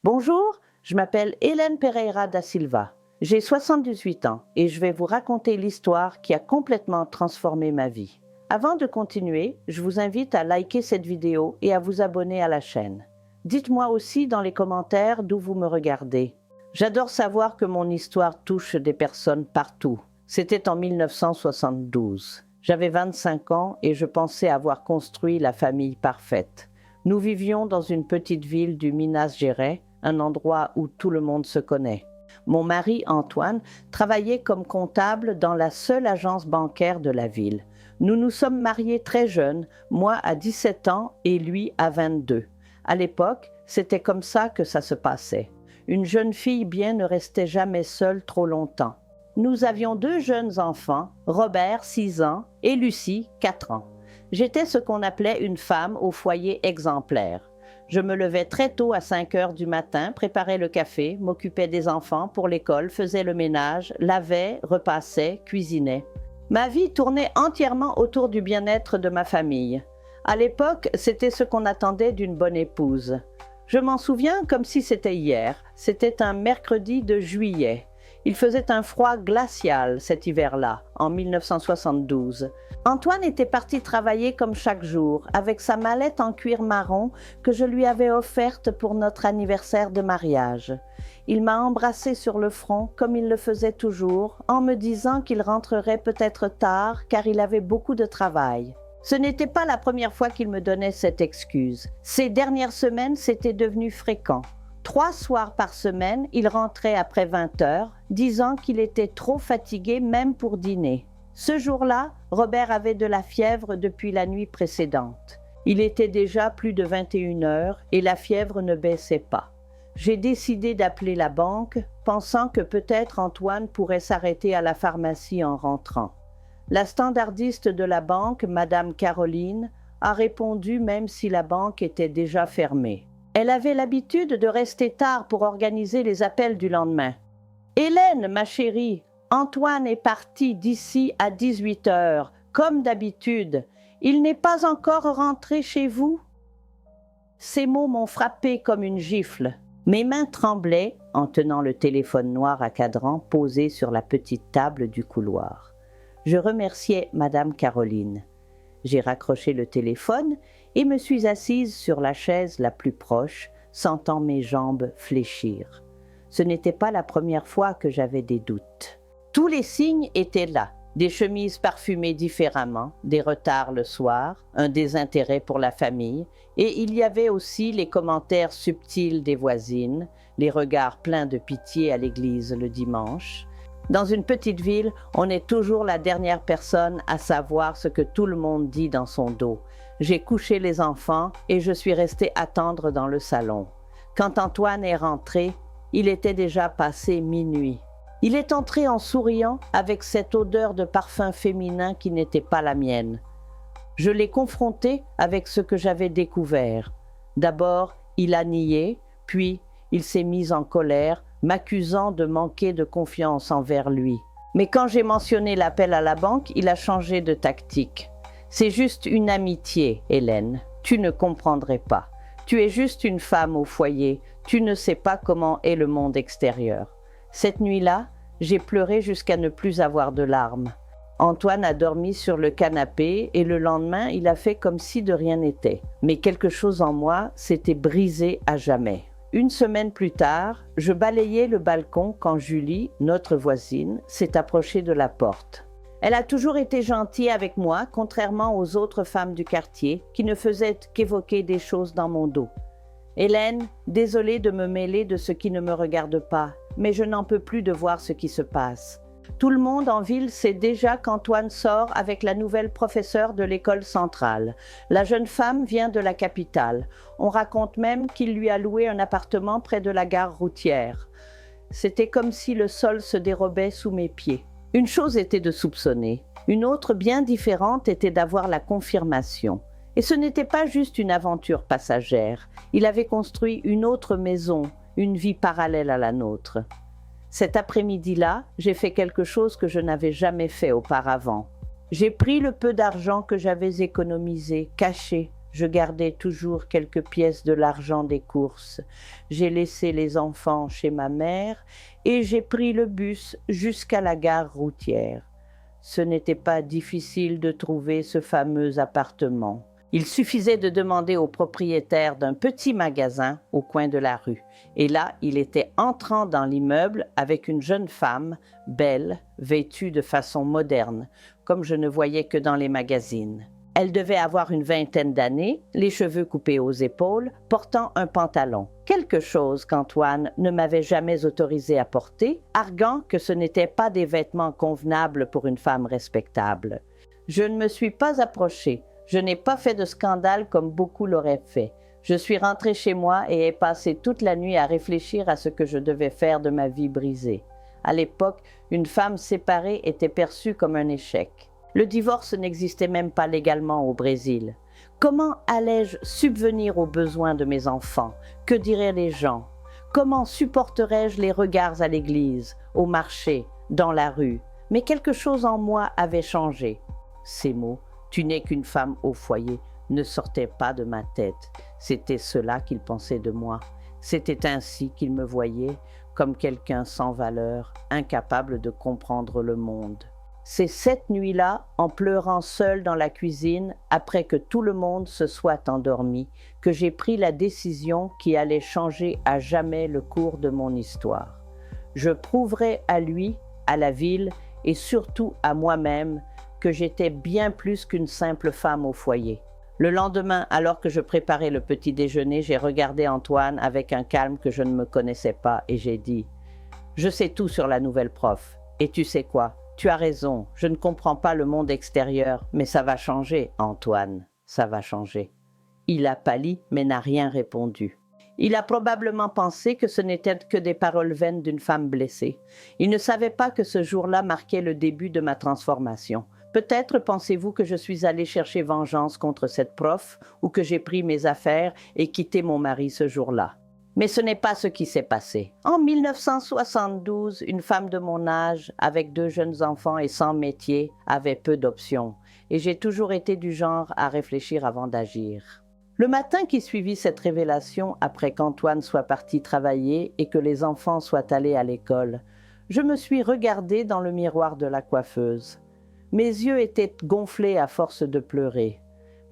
Bonjour, je m'appelle Hélène Pereira da Silva. J'ai 78 ans et je vais vous raconter l'histoire qui a complètement transformé ma vie. Avant de continuer, je vous invite à liker cette vidéo et à vous abonner à la chaîne. Dites-moi aussi dans les commentaires d'où vous me regardez. J'adore savoir que mon histoire touche des personnes partout. C'était en 1972. J'avais 25 ans et je pensais avoir construit la famille parfaite. Nous vivions dans une petite ville du Minas Gerais, un endroit où tout le monde se connaît. Mon mari, Antoine, travaillait comme comptable dans la seule agence bancaire de la ville. Nous nous sommes mariés très jeunes, moi à 17 ans et lui à 22. À l'époque, c'était comme ça que ça se passait. Une jeune fille bien ne restait jamais seule trop longtemps. Nous avions 2 jeunes enfants, Robert, 6 ans, et Lucie, 4 ans. J'étais ce qu'on appelait une femme au foyer exemplaire. Je me levais très tôt à 5 heures du matin, préparais le café, m'occupais des enfants pour l'école, faisais le ménage, lavais, repassais, cuisinais. Ma vie tournait entièrement autour du bien-être de ma famille. À l'époque, c'était ce qu'on attendait d'une bonne épouse. Je m'en souviens comme si c'était hier. C'était un mercredi de juillet. Il faisait un froid glacial cet hiver-là, en 1972. Antoine était parti travailler comme chaque jour, avec sa mallette en cuir marron que je lui avais offerte pour notre anniversaire de mariage. Il m'a embrassée sur le front, comme il le faisait toujours, en me disant qu'il rentrerait peut-être tard, car il avait beaucoup de travail. Ce n'était pas la première fois qu'il me donnait cette excuse. Ces dernières semaines, c'était devenu fréquent. 3 soirs par semaine, il rentrait après 20 heures, disant qu'il était trop fatigué même pour dîner. Ce jour-là, Robert avait de la fièvre depuis la nuit précédente. Il était déjà plus de 21 heures et la fièvre ne baissait pas. J'ai décidé d'appeler la banque, pensant que peut-être Antoine pourrait s'arrêter à la pharmacie en rentrant. La standardiste de la banque, Madame Caroline, a répondu même si la banque était déjà fermée. Elle avait l'habitude de rester tard pour organiser les appels du lendemain. « Hélène, ma chérie, Antoine est parti d'ici à 18 heures, comme d'habitude. Il n'est pas encore rentré chez vous ?» Ces mots m'ont frappé comme une gifle. Mes mains tremblaient en tenant le téléphone noir à cadran posé sur la petite table du couloir. Je remerciais Madame Caroline. J'ai raccroché le téléphone et me suis assise sur la chaise la plus proche, sentant mes jambes fléchir. Ce n'était pas la première fois que j'avais des doutes. Tous les signes étaient là. Des chemises parfumées différemment, des retards le soir, un désintérêt pour la famille, et il y avait aussi les commentaires subtils des voisines, les regards pleins de pitié à l'église le dimanche. Dans une petite ville, on est toujours la dernière personne à savoir ce que tout le monde dit dans son dos. J'ai couché les enfants et je suis restée attendre dans le salon. Quand Antoine est rentré, il était déjà passé minuit. Il est entré en souriant avec cette odeur de parfum féminin qui n'était pas la mienne. Je l'ai confronté avec ce que j'avais découvert. D'abord, il a nié, puis il s'est mis en colère, m'accusant de manquer de confiance envers lui. Mais quand j'ai mentionné l'appel à la banque, il a changé de tactique. « C'est juste une amitié, Hélène. Tu ne comprendrais pas. Tu es juste une femme au foyer. Tu ne sais pas comment est le monde extérieur. » Cette nuit-là, j'ai pleuré jusqu'à ne plus avoir de larmes. Antoine a dormi sur le canapé et le lendemain, il a fait comme si de rien n'était. Mais quelque chose en moi s'était brisé à jamais. Une semaine plus tard, je balayais le balcon quand Julie, notre voisine, s'est approchée de la porte. Elle a toujours été gentille avec moi, contrairement aux autres femmes du quartier qui ne faisaient qu'évoquer des choses dans mon dos. « Hélène, désolée de me mêler de ce qui ne me regarde pas, mais je n'en peux plus de voir ce qui se passe. Tout le monde en ville sait déjà qu'Antoine sort avec la nouvelle professeure de l'école centrale. La jeune femme vient de la capitale. On raconte même qu'il lui a loué un appartement près de la gare routière. » C'était comme si le sol se dérobait sous mes pieds. Une chose était de soupçonner. Une autre bien différente était d'avoir la confirmation. Et ce n'était pas juste une aventure passagère. Il avait construit une autre maison, une vie parallèle à la nôtre. Cet après-midi-là, j'ai fait quelque chose que je n'avais jamais fait auparavant. J'ai pris le peu d'argent que j'avais économisé, caché. Je gardais toujours quelques pièces de l'argent des courses. J'ai laissé les enfants chez ma mère et j'ai pris le bus jusqu'à la gare routière. Ce n'était pas difficile de trouver ce fameux appartement. Il suffisait de demander au propriétaire d'un petit magasin au coin de la rue. Et là, il était entrant dans l'immeuble avec une jeune femme, belle, vêtue de façon moderne, comme je ne voyais que dans les magazines. Elle devait avoir une vingtaine d'années, les cheveux coupés aux épaules, portant un pantalon. Quelque chose qu'Antoine ne m'avait jamais autorisé à porter, arguant que ce n'étaient pas des vêtements convenables pour une femme respectable. Je ne me suis pas approchée. Je n'ai pas fait de scandale comme beaucoup l'auraient fait. Je suis rentrée chez moi et ai passé toute la nuit à réfléchir à ce que je devais faire de ma vie brisée. À l'époque, une femme séparée était perçue comme un échec. Le divorce n'existait même pas légalement au Brésil. Comment allais-je subvenir aux besoins de mes enfants? Que diraient les gens? Comment supporterais-je les regards à l'église, au marché, dans la rue? Mais quelque chose en moi avait changé. Ces mots, « Tu n'es qu'une femme au foyer », ne sortaient pas de ma tête. C'était cela qu'ils pensaient de moi. C'était ainsi qu'ils me voyaient, comme quelqu'un sans valeur, incapable de comprendre le monde. C'est cette nuit-là, en pleurant seule dans la cuisine, après que tout le monde se soit endormi, que j'ai pris la décision qui allait changer à jamais le cours de mon histoire. Je prouverai à lui, à la ville et surtout à moi-même que j'étais bien plus qu'une simple femme au foyer. Le lendemain, alors que je préparais le petit déjeuner, j'ai regardé Antoine avec un calme que je ne me connaissais pas et j'ai dit « Je sais tout sur la nouvelle prof. Et tu sais quoi? Tu as raison, je ne comprends pas le monde extérieur, mais ça va changer, Antoine, ça va changer. » Il a pâli, mais n'a rien répondu. Il a probablement pensé que ce n'étaient que des paroles vaines d'une femme blessée. Il ne savait pas que ce jour-là marquait le début de ma transformation. Peut-être pensez-vous que je suis allée chercher vengeance contre cette prof ou que j'ai pris mes affaires et quitté mon mari ce jour-là. Mais ce n'est pas ce qui s'est passé. En 1972, une femme de mon âge, avec 2 jeunes enfants et sans métier, avait peu d'options. Et j'ai toujours été du genre à réfléchir avant d'agir. Le matin qui suivit cette révélation, après qu'Antoine soit parti travailler et que les enfants soient allés à l'école, je me suis regardée dans le miroir de la coiffeuse. Mes yeux étaient gonflés à force de pleurer.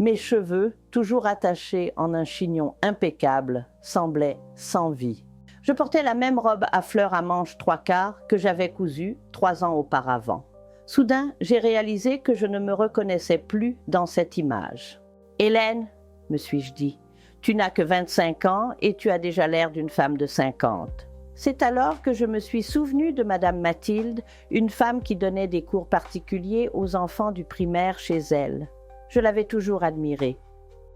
Mes cheveux, toujours attachés en un chignon impeccable, semblaient sans vie. Je portais la même robe à fleurs à manches 3/4 que j'avais cousue 3 ans auparavant. Soudain, j'ai réalisé que je ne me reconnaissais plus dans cette image. « Hélène, me suis-je dit, tu n'as que 25 ans et tu as déjà l'air d'une femme de 50. » C'est alors que je me suis souvenue de Madame Mathilde, une femme qui donnait des cours particuliers aux enfants du primaire chez elle. Je l'avais toujours admirée.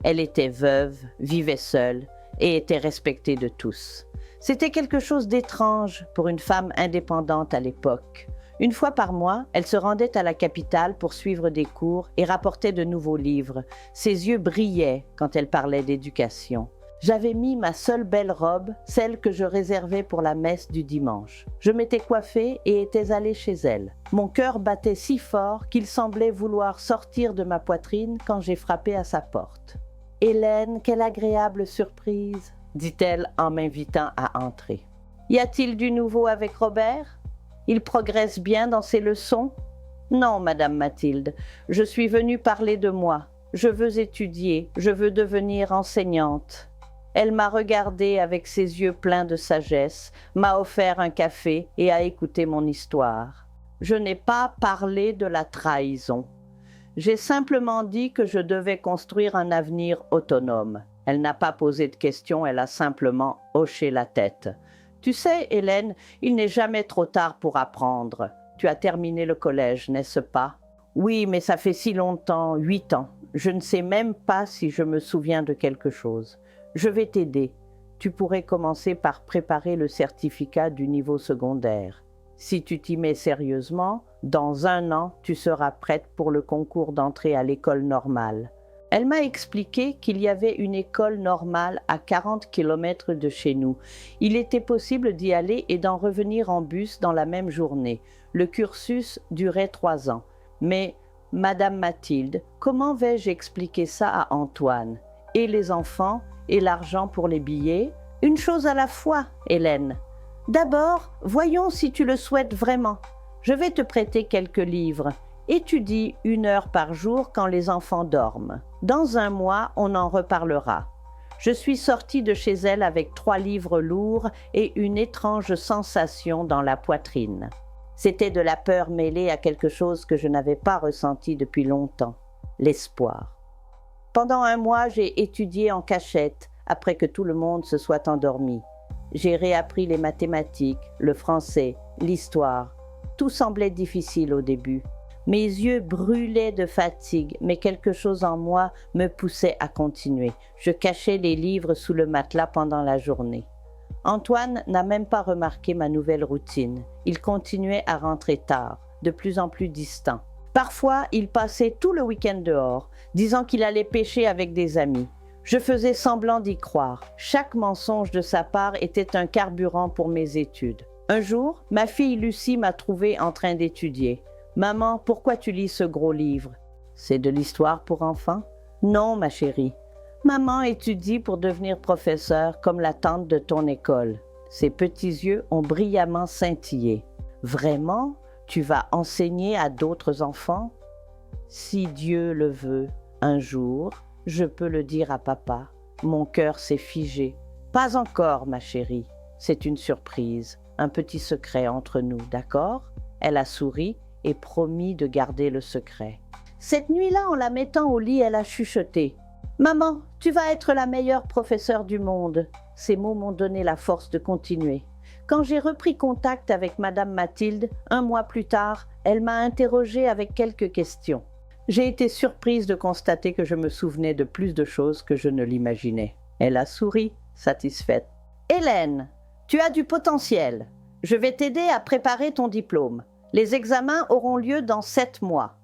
Elle était veuve, vivait seule et était respectée de tous. C'était quelque chose d'étrange pour une femme indépendante à l'époque. Une fois par mois, elle se rendait à la capitale pour suivre des cours et rapportait de nouveaux livres. Ses yeux brillaient quand elle parlait d'éducation. J'avais mis ma seule belle robe, celle que je réservais pour la messe du dimanche. Je m'étais coiffée et étais allée chez elle. Mon cœur battait si fort qu'il semblait vouloir sortir de ma poitrine quand j'ai frappé à sa porte. « Hélène, quelle agréable surprise !» dit-elle en m'invitant à entrer. « Y a-t-il du nouveau avec Robert? Il progresse bien dans ses leçons? »« Non, Madame Mathilde, je suis venue parler de moi. Je veux étudier, je veux devenir enseignante. » Elle m'a regardée avec ses yeux pleins de sagesse, m'a offert un café et a écouté mon histoire. Je n'ai pas parlé de la trahison. J'ai simplement dit que je devais construire un avenir autonome. Elle n'a pas posé de questions, elle a simplement hoché la tête. « Tu sais, Hélène, il n'est jamais trop tard pour apprendre. Tu as terminé le collège, n'est-ce pas? »« Oui, mais ça fait si longtemps, 8 ans. Je ne sais même pas si je me souviens de quelque chose. Je vais t'aider. Tu pourrais commencer par préparer le certificat du niveau secondaire. Si tu t'y mets sérieusement, dans 1 an, tu seras prête pour le concours d'entrée à l'école normale. » Elle m'a expliqué qu'il y avait une école normale à 40 km de chez nous. Il était possible d'y aller et d'en revenir en bus dans la même journée. Le cursus durait 3 ans. Mais, Madame Mathilde, comment vais-je expliquer ça à Antoine? et les enfants et l'argent pour les billets. Une chose à la fois, Hélène. D'abord, voyons si tu le souhaites vraiment. Je vais te prêter quelques livres. Étudie 1 heure par jour quand les enfants dorment. Dans un mois, on en reparlera. Je suis sortie de chez elle avec 3 livres lourds et une étrange sensation dans la poitrine. C'était de la peur mêlée à quelque chose que je n'avais pas ressenti depuis longtemps, l'espoir. Pendant un mois, j'ai étudié en cachette, après que tout le monde se soit endormi. J'ai réappris les mathématiques, le français, l'histoire. Tout semblait difficile au début. Mes yeux brûlaient de fatigue, mais quelque chose en moi me poussait à continuer. Je cachais les livres sous le matelas pendant la journée. Antoine n'a même pas remarqué ma nouvelle routine. Il continuait à rentrer tard, de plus en plus distant. Parfois, il passait tout le week-end dehors, disant qu'il allait pêcher avec des amis. Je faisais semblant d'y croire. Chaque mensonge de sa part était un carburant pour mes études. Un jour, ma fille Lucie m'a trouvée en train d'étudier. « Maman, pourquoi tu lis ce gros livre? C'est de l'histoire pour enfants? » « Non, ma chérie. Maman étudie pour devenir professeure comme la tante de ton école. » Ses petits yeux ont brillamment scintillé. « Vraiment? Tu vas enseigner à d'autres enfants? » Si Dieu le veut, un jour, je peux le dire à papa. Mon cœur s'est figé. Pas encore, ma chérie. C'est une surprise, un petit secret entre nous, d'accord? Elle a souri et promis de garder le secret. Cette nuit-là, en la mettant au lit, elle a chuchoté. « Maman, tu vas être la meilleure professeure du monde. » Ces mots m'ont donné la force de continuer. Quand j'ai repris contact avec Madame Mathilde, 1 mois plus tard, elle m'a interrogée avec quelques questions. J'ai été surprise de constater que je me souvenais de plus de choses que je ne l'imaginais. Elle a souri, satisfaite. « Hélène, tu as du potentiel. Je vais t'aider à préparer ton diplôme. Les examens auront lieu dans 7 mois.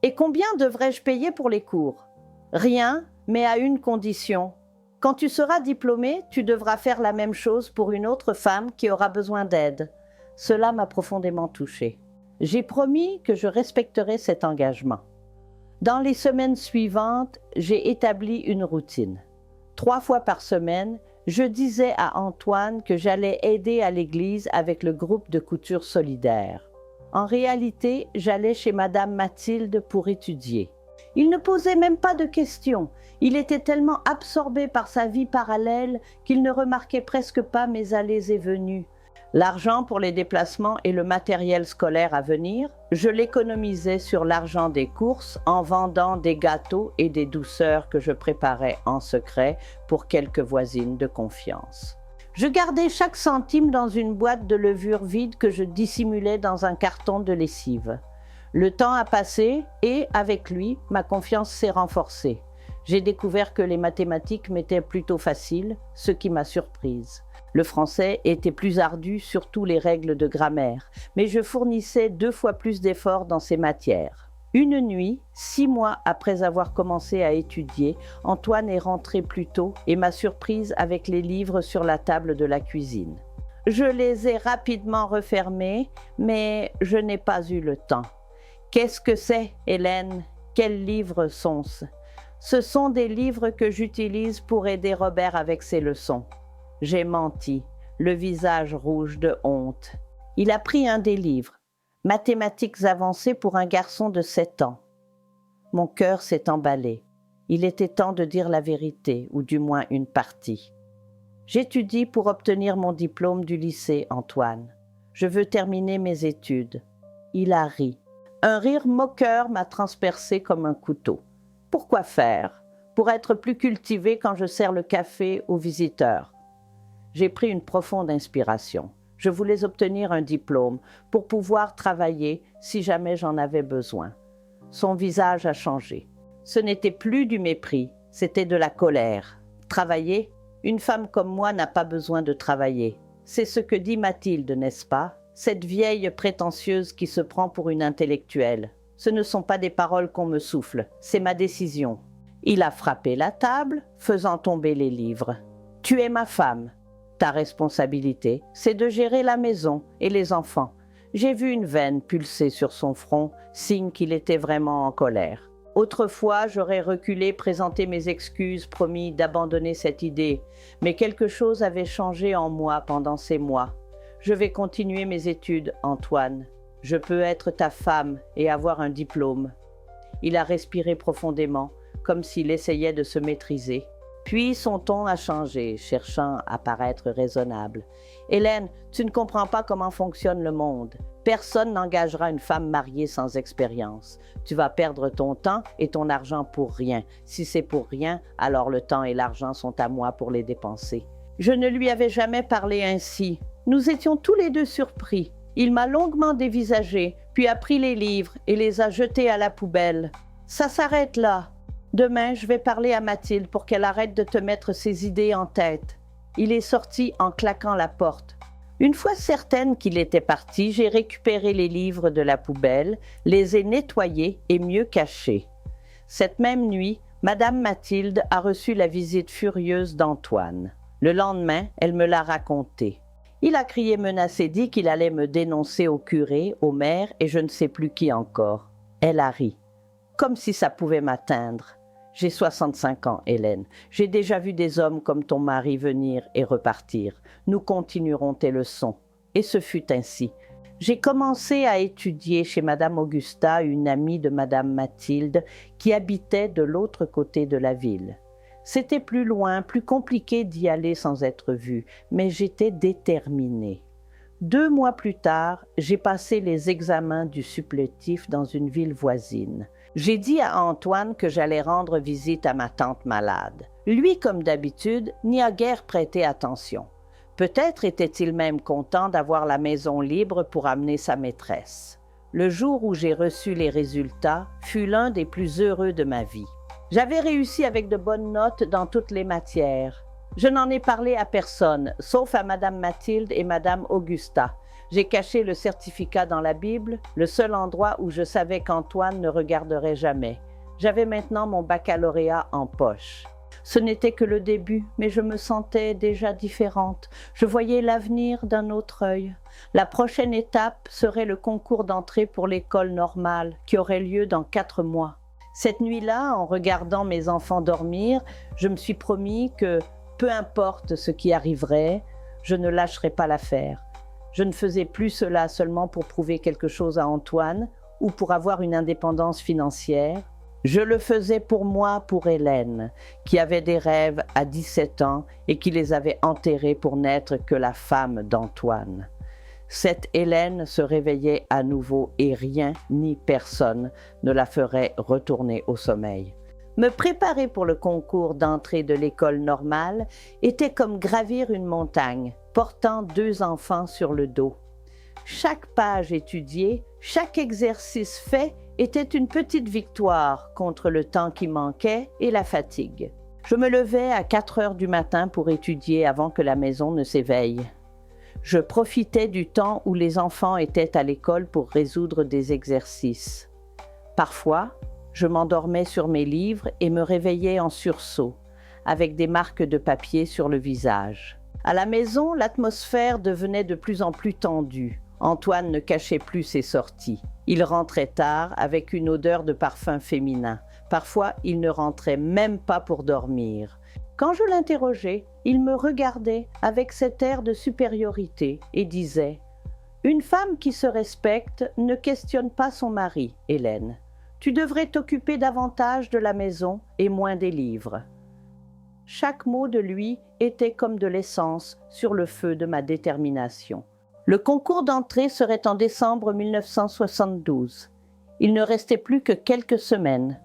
Et combien devrais-je payer pour les cours? Rien, mais à une condition. Quand tu seras diplômée, tu devras faire la même chose pour une autre femme qui aura besoin d'aide. » Cela m'a profondément touchée. J'ai promis que je respecterais cet engagement. Dans les semaines suivantes, j'ai établi une routine. 3 fois par semaine, je disais à Antoine que j'allais aider à l'église avec le groupe de couture solidaire. En réalité, j'allais chez Madame Mathilde pour étudier. Il ne posait même pas de questions. Il était tellement absorbé par sa vie parallèle qu'il ne remarquait presque pas mes allées et venues. L'argent pour les déplacements et le matériel scolaire à venir, je l'économisais sur l'argent des courses en vendant des gâteaux et des douceurs que je préparais en secret pour quelques voisines de confiance. Je gardais chaque centime dans une boîte de levure vide que je dissimulais dans un carton de lessive. Le temps a passé et, avec lui, ma confiance s'est renforcée. J'ai découvert que les mathématiques m'étaient plutôt faciles, ce qui m'a surprise. Le français était plus ardu, surtout les règles de grammaire, mais je fournissais 2 fois plus d'efforts dans ces matières. Une nuit, 6 mois après avoir commencé à étudier, Antoine est rentré plus tôt et m'a surprise avec les livres sur la table de la cuisine. Je les ai rapidement refermés, mais je n'ai pas eu le temps. « Qu'est-ce que c'est, Hélène? Quels livres sont-ce? » Ce sont des livres que j'utilise pour aider Robert avec ses leçons. J'ai menti, le visage rouge de honte. Il a pris un des livres. Mathématiques avancées pour un garçon de 7 ans. Mon cœur s'est emballé. Il était temps de dire la vérité, ou du moins une partie. J'étudie pour obtenir mon diplôme du lycée, Antoine. Je veux terminer mes études. Il a ri. Un rire moqueur m'a transpercé comme un couteau. Pourquoi faire? Pour être plus cultivé quand je sers le café aux visiteurs. J'ai pris une profonde inspiration. Je voulais obtenir un diplôme pour pouvoir travailler si jamais j'en avais besoin. Son visage a changé. Ce n'était plus du mépris, c'était de la colère. Travailler? Une femme comme moi n'a pas besoin de travailler. C'est ce que dit Mathilde, n'est-ce pas? Cette vieille prétentieuse qui se prend pour une intellectuelle. Ce ne sont pas des paroles qu'on me souffle, c'est ma décision. Il a frappé la table, faisant tomber les livres. « Tu es ma femme. Ta responsabilité, c'est de gérer la maison et les enfants. » J'ai vu une veine pulser sur son front, signe qu'il était vraiment en colère. Autrefois, j'aurais reculé, présenté mes excuses, promis d'abandonner cette idée. Mais quelque chose avait changé en moi pendant ces mois. Je vais continuer mes études, Antoine. Je peux être ta femme et avoir un diplôme. Il a respiré profondément, comme s'il essayait de se maîtriser. Puis son ton a changé, cherchant à paraître raisonnable. « Hélène, tu ne comprends pas comment fonctionne le monde. Personne n'engagera une femme mariée sans expérience. Tu vas perdre ton temps et ton argent pour rien. Si c'est pour rien, alors le temps et l'argent sont à moi pour les dépenser. » Je ne lui avais jamais parlé ainsi. Nous étions tous les deux surpris. Il m'a longuement dévisagé, puis a pris les livres et les a jetés à la poubelle. « Ça s'arrête là. Demain, je vais parler à Mathilde pour qu'elle arrête de te mettre ses idées en tête. » Il est sorti en claquant la porte. Une fois certaine qu'il était parti, j'ai récupéré les livres de la poubelle, les ai nettoyés et mieux cachés. Cette même nuit, Madame Mathilde a reçu la visite furieuse d'Antoine. Le lendemain, elle me l'a raconté. Il a crié menacé, dit qu'il allait me dénoncer au curé, au maire et je ne sais plus qui encore. Elle a ri, comme si ça pouvait m'atteindre. J'ai 65 ans, Hélène. J'ai déjà vu des hommes comme ton mari venir et repartir. Nous continuerons tes leçons. Et ce fut ainsi. J'ai commencé à étudier chez Madame Augusta, une amie de Madame Mathilde, qui habitait de l'autre côté de la ville. C'était plus loin, plus compliqué d'y aller sans être vue, mais j'étais déterminée. 2 mois plus tard, j'ai passé les examens du supplétif dans une ville voisine. J'ai dit à Antoine que j'allais rendre visite à ma tante malade. Lui, comme d'habitude, n'y a guère prêté attention. Peut-être était-il même content d'avoir la maison libre pour amener sa maîtresse. Le jour où j'ai reçu les résultats fut l'un des plus heureux de ma vie. J'avais réussi avec de bonnes notes dans toutes les matières. Je n'en ai parlé à personne, sauf à Madame Mathilde et Madame Augusta. J'ai caché le certificat dans la Bible, le seul endroit où je savais qu'Antoine ne regarderait jamais. J'avais maintenant mon baccalauréat en poche. Ce n'était que le début, mais je me sentais déjà différente. Je voyais l'avenir d'un autre œil. La prochaine étape serait le concours d'entrée pour l'école normale, qui aurait lieu dans 4 mois. Cette nuit-là, en regardant mes enfants dormir, je me suis promis que, peu importe ce qui arriverait, je ne lâcherais pas l'affaire. Je ne faisais plus cela seulement pour prouver quelque chose à Antoine ou pour avoir une indépendance financière. Je le faisais pour moi, pour Hélène, qui avait des rêves à 17 ans et qui les avait enterrés pour n'être que la femme d'Antoine. Cette Hélène se réveillait à nouveau et rien ni personne ne la ferait retourner au sommeil. Me préparer pour le concours d'entrée de l'école normale était comme gravir une montagne, portant 2 enfants sur le dos. Chaque page étudiée, chaque exercice fait était une petite victoire contre le temps qui manquait et la fatigue. Je me levais à 4 heures du matin pour étudier avant que la maison ne s'éveille. Je profitais du temps où les enfants étaient à l'école pour résoudre des exercices. Parfois, je m'endormais sur mes livres et me réveillais en sursaut, avec des marques de papier sur le visage. À la maison, l'atmosphère devenait de plus en plus tendue. Antoine ne cachait plus ses sorties. Il rentrait tard avec une odeur de parfum féminin. Parfois, il ne rentrait même pas pour dormir. Quand je l'interrogeais, il me regardait avec cet air de supériorité et disait « Une femme qui se respecte ne questionne pas son mari, Hélène. Tu devrais t'occuper davantage de la maison et moins des livres. » Chaque mot de lui était comme de l'essence sur le feu de ma détermination. Le concours d'entrée serait en décembre 1972. Il ne restait plus que quelques semaines.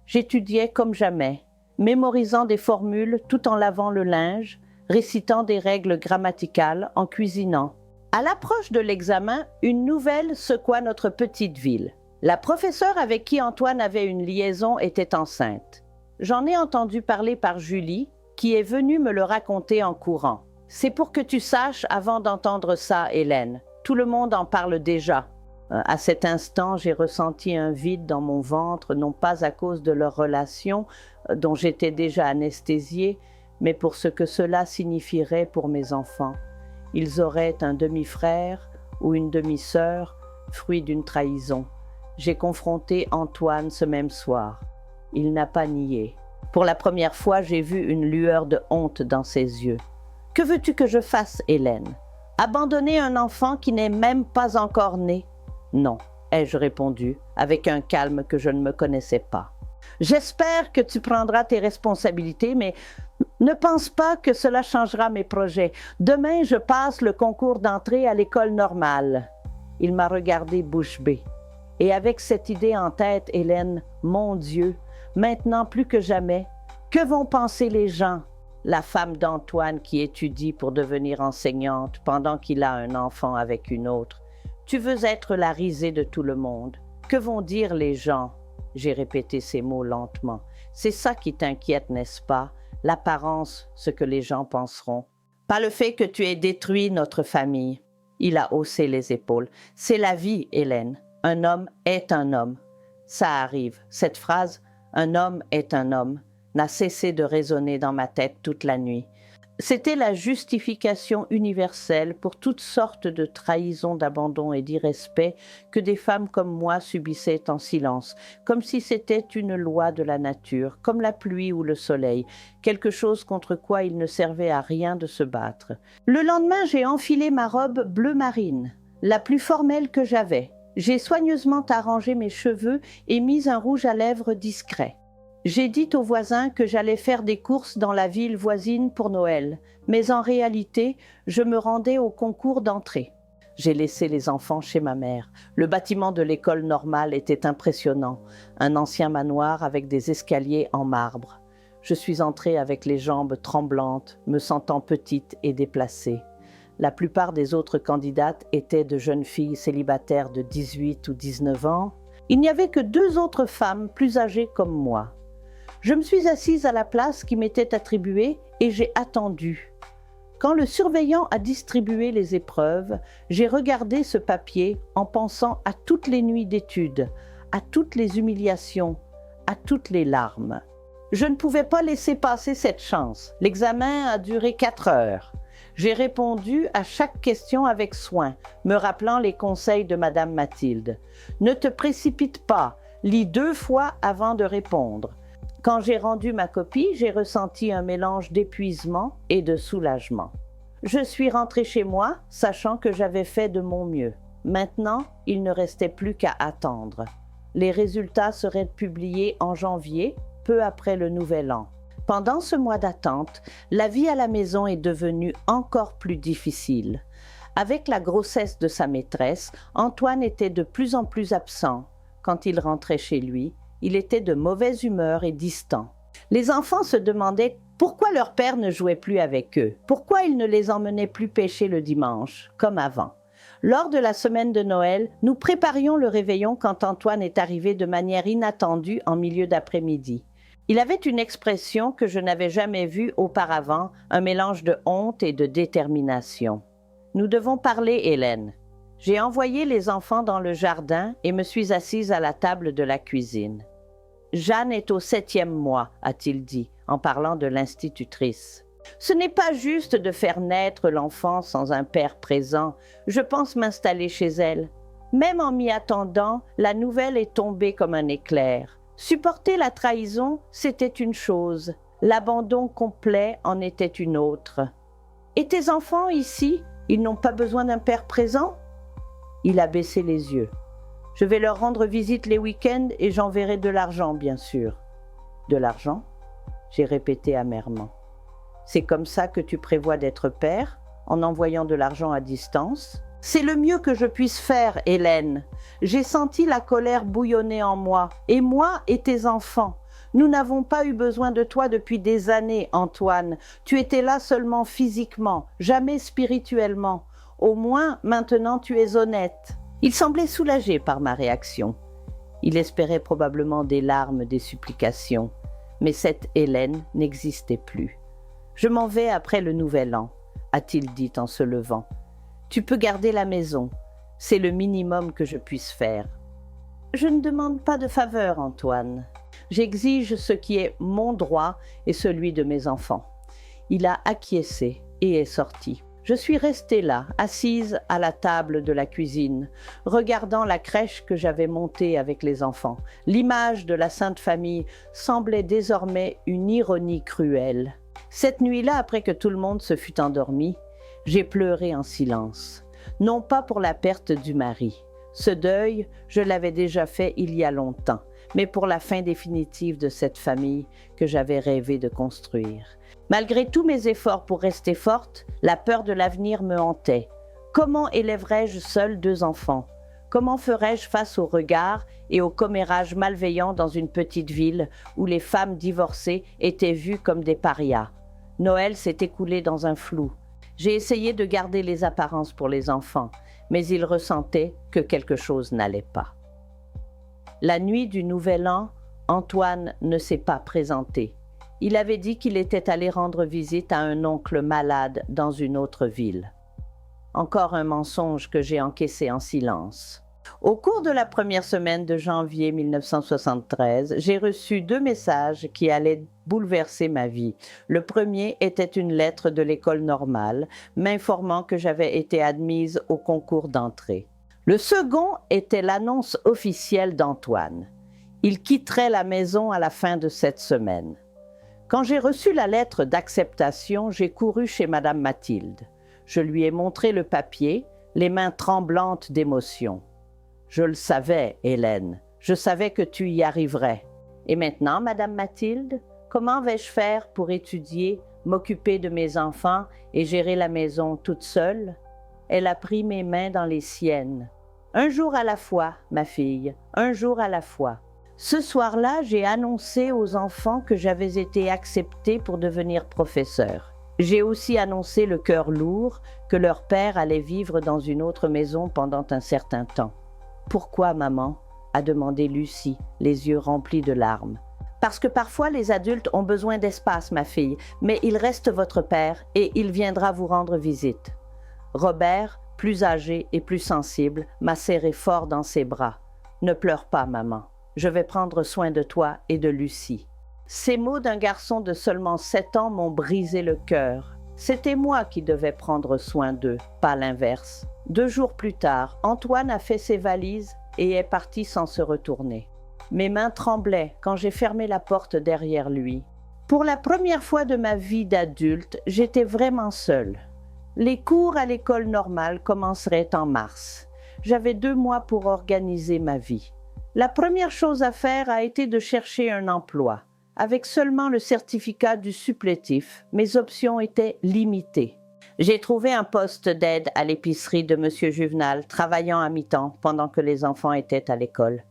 J'étudiais comme jamais, mémorisant des formules tout en lavant le linge, récitant des règles grammaticales en cuisinant. À l'approche de l'examen, une nouvelle secoua notre petite ville. La professeure avec qui Antoine avait une liaison était enceinte. J'en ai entendu parler par Julie, qui est venue me le raconter en courant. C'est pour que tu saches avant d'entendre ça, Hélène. Tout le monde en parle déjà. À cet instant, j'ai ressenti un vide dans mon ventre, non pas à cause de leur relation, dont j'étais déjà anesthésiée, mais pour ce que cela signifierait pour mes enfants. Ils auraient un demi-frère ou une demi-sœur, fruit d'une trahison. J'ai confronté Antoine ce même soir. Il n'a pas nié. Pour la première fois, j'ai vu une lueur de honte dans ses yeux. « Que veux-tu que je fasse, Hélène? Abandonner un enfant qui n'est même pas encore né? » « Non, ai-je répondu, avec un calme que je ne me connaissais pas. « J'espère que tu prendras tes responsabilités, mais ne pense pas que cela changera mes projets. Demain, je passe le concours d'entrée à l'école normale. » Il m'a regardé bouche bée. Et avec cette idée en tête, Hélène, mon Dieu, maintenant plus que jamais, que vont penser les gens? La femme d'Antoine qui étudie pour devenir enseignante pendant qu'il a un enfant avec une autre. Tu veux être la risée de tout le monde. Que vont dire les gens? J'ai répété ces mots lentement. C'est ça qui t'inquiète, n'est-ce pas? L'apparence, ce que les gens penseront. Pas le fait que tu aies détruit notre famille. Il a haussé les épaules. C'est la vie, Hélène. Un homme est un homme. Ça arrive. Cette phrase, un homme est un homme, n'a cessé de résonner dans ma tête toute la nuit. C'était la justification universelle pour toutes sortes de trahisons, d'abandon et d'irrespect que des femmes comme moi subissaient en silence, comme si c'était une loi de la nature, comme la pluie ou le soleil, quelque chose contre quoi il ne servait à rien de se battre. Le lendemain, j'ai enfilé ma robe bleu marine, la plus formelle que j'avais. J'ai soigneusement arrangé mes cheveux et mis un rouge à lèvres discret. J'ai dit aux voisins que j'allais faire des courses dans la ville voisine pour Noël, mais en réalité, je me rendais au concours d'entrée. J'ai laissé les enfants chez ma mère. Le bâtiment de l'école normale était impressionnant, un ancien manoir avec des escaliers en marbre. Je suis entrée avec les jambes tremblantes, me sentant petite et déplacée. La plupart des autres candidates étaient de jeunes filles célibataires de 18 ou 19 ans. Il n'y avait que 2 autres femmes plus âgées comme moi. Je me suis assise à la place qui m'était attribuée et j'ai attendu. Quand le surveillant a distribué les épreuves, j'ai regardé ce papier en pensant à toutes les nuits d'études, à toutes les humiliations, à toutes les larmes. Je ne pouvais pas laisser passer cette chance. L'examen a duré 4 heures. J'ai répondu à chaque question avec soin, me rappelant les conseils de Madame Mathilde. Ne te précipite pas, lis 2 fois avant de répondre. Quand j'ai rendu ma copie, j'ai ressenti un mélange d'épuisement et de soulagement. Je suis rentrée chez moi, sachant que j'avais fait de mon mieux. Maintenant, il ne restait plus qu'à attendre. Les résultats seraient publiés en janvier, peu après le Nouvel An. Pendant ce mois d'attente, la vie à la maison est devenue encore plus difficile. Avec la grossesse de sa maîtresse, Antoine était de plus en plus absent. Quand il rentrait chez lui, il était de mauvaise humeur et distant. Les enfants se demandaient pourquoi leur père ne jouait plus avec eux, pourquoi il ne les emmenait plus pêcher le dimanche, comme avant. Lors de la semaine de Noël, nous préparions le réveillon quand Antoine est arrivé de manière inattendue en milieu d'après-midi. Il avait une expression que je n'avais jamais vue auparavant, un mélange de honte et de détermination. « Nous devons parler, Hélène. » J'ai envoyé les enfants dans le jardin et me suis assise à la table de la cuisine. « Jeanne est au 7e mois, a-t-il dit, en parlant de l'institutrice. Ce n'est pas juste de faire naître l'enfant sans un père présent. Je pense m'installer chez elle. Même en m'y attendant, la nouvelle est tombée comme un éclair. Supporter la trahison, c'était une chose. L'abandon complet en était une autre. Et tes enfants ici, ils n'ont pas besoin d'un père présent ? Il a baissé les yeux. Je vais leur rendre visite les week-ends et j'enverrai de l'argent, bien sûr. De l'argent ? J'ai répété amèrement. C'est comme ça que tu prévois d'être père, en envoyant de l'argent à distance ? C'est le mieux que je puisse faire, Hélène. J'ai senti la colère bouillonner en moi, et moi et tes enfants. Nous n'avons pas eu besoin de toi depuis des années, Antoine. Tu étais là seulement physiquement, jamais spirituellement. Au moins, maintenant tu es honnête. Il semblait soulagé par ma réaction. Il espérait probablement des larmes, des supplications. Mais cette Hélène n'existait plus. « Je m'en vais après le Nouvel An », a-t-il dit en se levant. « Tu peux garder la maison. C'est le minimum que je puisse faire. » « Je ne demande pas de faveur, Antoine. J'exige ce qui est mon droit et celui de mes enfants. » Il a acquiescé et est sorti. Je suis restée là, assise à la table de la cuisine, regardant la crèche que j'avais montée avec les enfants. L'image de la Sainte Famille semblait désormais une ironie cruelle. Cette nuit-là, après que tout le monde se fut endormi, j'ai pleuré en silence. Non pas pour la perte du mari. Ce deuil, je l'avais déjà fait il y a longtemps, mais pour la fin définitive de cette famille que j'avais rêvé de construire. Malgré tous mes efforts pour rester forte, la peur de l'avenir me hantait. Comment élèverais-je seule 2 enfants? Comment ferais-je face aux regards et aux commérages malveillants dans une petite ville où les femmes divorcées étaient vues comme des parias? Noël s'est écoulé dans un flou. J'ai essayé de garder les apparences pour les enfants, mais ils ressentaient que quelque chose n'allait pas. La nuit du Nouvel An, Antoine ne s'est pas présenté. Il avait dit qu'il était allé rendre visite à un oncle malade dans une autre ville. Encore un mensonge que j'ai encaissé en silence. Au cours de la première semaine de janvier 1973, j'ai reçu 2 messages qui allaient bouleverser ma vie. Le premier était une lettre de l'école normale, m'informant que j'avais été admise au concours d'entrée. Le second était l'annonce officielle d'Antoine. Il quitterait la maison à la fin de cette semaine. Quand j'ai reçu la lettre d'acceptation, j'ai couru chez Madame Mathilde. Je lui ai montré le papier, les mains tremblantes d'émotion. Je le savais, Hélène, je savais que tu y arriverais. Et maintenant, Madame Mathilde, comment vais-je faire pour étudier, m'occuper de mes enfants et gérer la maison toute seule? Elle a pris mes mains dans les siennes. Un jour à la fois, ma fille, un jour à la fois. Ce soir-là, j'ai annoncé aux enfants que j'avais été acceptée pour devenir professeure. J'ai aussi annoncé le cœur lourd que leur père allait vivre dans une autre maison pendant un certain temps. « Pourquoi, maman ?» a demandé Lucie, les yeux remplis de larmes. « Parce que parfois les adultes ont besoin d'espace, ma fille, mais il reste votre père et il viendra vous rendre visite. » Robert, plus âgé et plus sensible, m'a serré fort dans ses bras. « Ne pleure pas, maman. Je vais prendre soin de toi et de Lucie. » Ces mots d'un garçon de seulement 7 ans m'ont brisé le cœur. C'était moi qui devais prendre soin d'eux, pas l'inverse. 2 jours plus tard, Antoine a fait ses valises et est parti sans se retourner. Mes mains tremblaient quand j'ai fermé la porte derrière lui. Pour la première fois de ma vie d'adulte, j'étais vraiment seule. Les cours à l'école normale commenceraient en mars. J'avais 2 mois pour organiser ma vie. La première chose à faire a été de chercher un emploi. Avec seulement le certificat du supplétif, mes options étaient limitées. J'ai trouvé un poste d'aide à l'épicerie de M. Juvenal, travaillant à mi-temps pendant que les enfants étaient à l'école.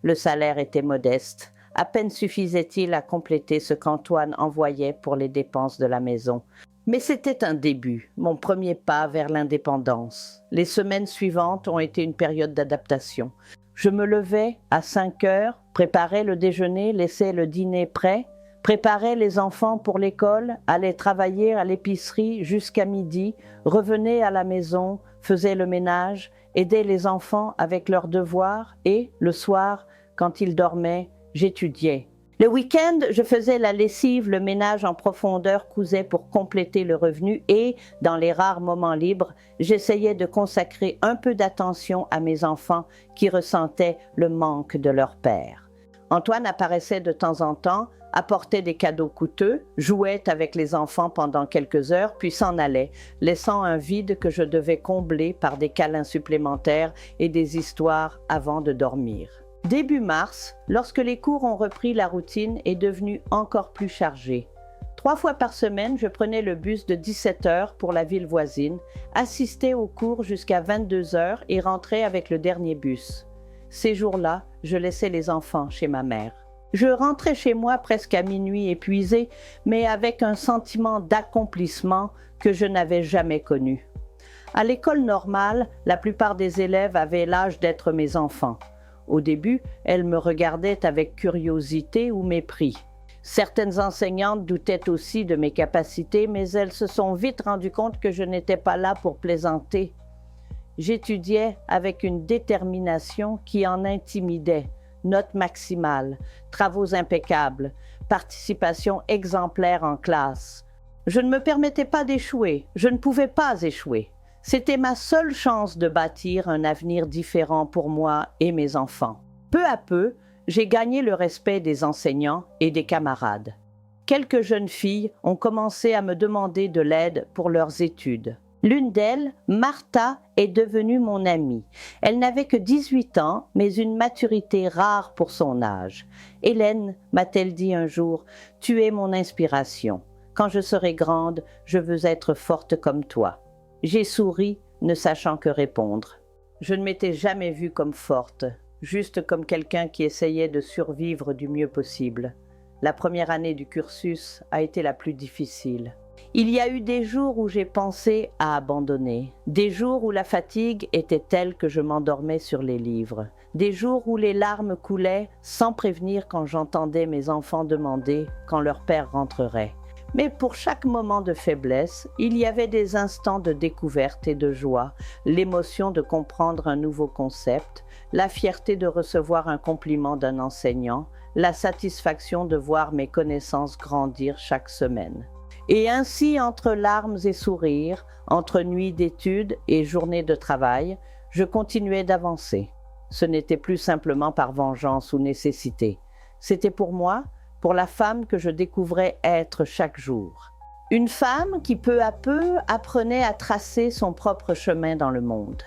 Le salaire était modeste. À peine suffisait-il à compléter ce qu'Antoine envoyait pour les dépenses de la maison. Mais c'était un début, mon premier pas vers l'indépendance. Les semaines suivantes ont été une période d'adaptation. Je me levais à 5 heures, préparais le déjeuner, laissais le dîner prêt, préparais les enfants pour l'école, allais travailler à l'épicerie jusqu'à midi, revenais à la maison, faisais le ménage, aidais les enfants avec leurs devoirs et, le soir, quand ils dormaient, j'étudiais. Le week-end, je faisais la lessive, le ménage en profondeur, cousais pour compléter le revenu et, dans les rares moments libres, j'essayais de consacrer un peu d'attention à mes enfants qui ressentaient le manque de leur père. Antoine apparaissait de temps en temps, apportait des cadeaux coûteux, jouait avec les enfants pendant quelques heures, puis s'en allait, laissant un vide que je devais combler par des câlins supplémentaires et des histoires avant de dormir. Début mars, lorsque les cours ont repris, la routine est devenue encore plus chargée. 3 fois par semaine, je prenais le bus de 17 heures pour la ville voisine, assistais aux cours jusqu'à 22 heures et rentrais avec le dernier bus. Ces jours-là, je laissais les enfants chez ma mère. Je rentrais chez moi presque à minuit épuisée, mais avec un sentiment d'accomplissement que je n'avais jamais connu. À l'école normale, la plupart des élèves avaient l'âge d'être mes enfants. Au début, elles me regardaient avec curiosité ou mépris. Certaines enseignantes doutaient aussi de mes capacités, mais elles se sont vite rendues compte que je n'étais pas là pour plaisanter. J'étudiais avec une détermination qui en intimidait. Notes maximales, travaux impeccables, participation exemplaire en classe. Je ne me permettais pas d'échouer, je ne pouvais pas échouer. C'était ma seule chance de bâtir un avenir différent pour moi et mes enfants. Peu à peu, j'ai gagné le respect des enseignants et des camarades. Quelques jeunes filles ont commencé à me demander de l'aide pour leurs études. L'une d'elles, Martha, est devenue mon amie. Elle n'avait que 18 ans, mais une maturité rare pour son âge. « Hélène, m'a-t-elle dit un jour, tu es mon inspiration. Quand je serai grande, je veux être forte comme toi. » J'ai souri, ne sachant que répondre. Je ne m'étais jamais vue comme forte, juste comme quelqu'un qui essayait de survivre du mieux possible. La première année du cursus a été la plus difficile. Il y a eu des jours où j'ai pensé à abandonner, des jours où la fatigue était telle que je m'endormais sur les livres, des jours où les larmes coulaient sans prévenir quand j'entendais mes enfants demander quand leur père rentrerait. Mais pour chaque moment de faiblesse, il y avait des instants de découverte et de joie, l'émotion de comprendre un nouveau concept, la fierté de recevoir un compliment d'un enseignant, la satisfaction de voir mes connaissances grandir chaque semaine. Et ainsi, entre larmes et sourires, entre nuits d'études et journées de travail, je continuais d'avancer. Ce n'était plus simplement par vengeance ou nécessité. C'était pour moi, pour la femme que je découvrais être chaque jour. Une femme qui peu à peu apprenait à tracer son propre chemin dans le monde.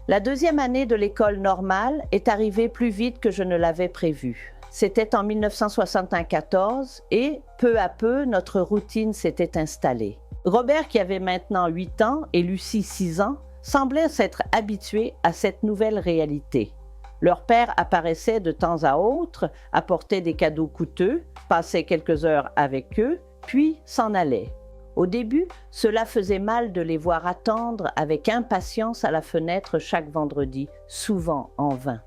La deuxième année de l'école normale est arrivée plus vite que je ne l'avais prévu. C'était en 1974 et, peu à peu, notre routine s'était installée. Robert, qui avait maintenant 8 ans, et Lucie, 6 ans, semblaient s'être habitués à cette nouvelle réalité. Leur père apparaissait de temps à autre, apportait des cadeaux coûteux, passait quelques heures avec eux, puis s'en allait. Au début, cela faisait mal de les voir attendre avec impatience à la fenêtre chaque vendredi, souvent en vain.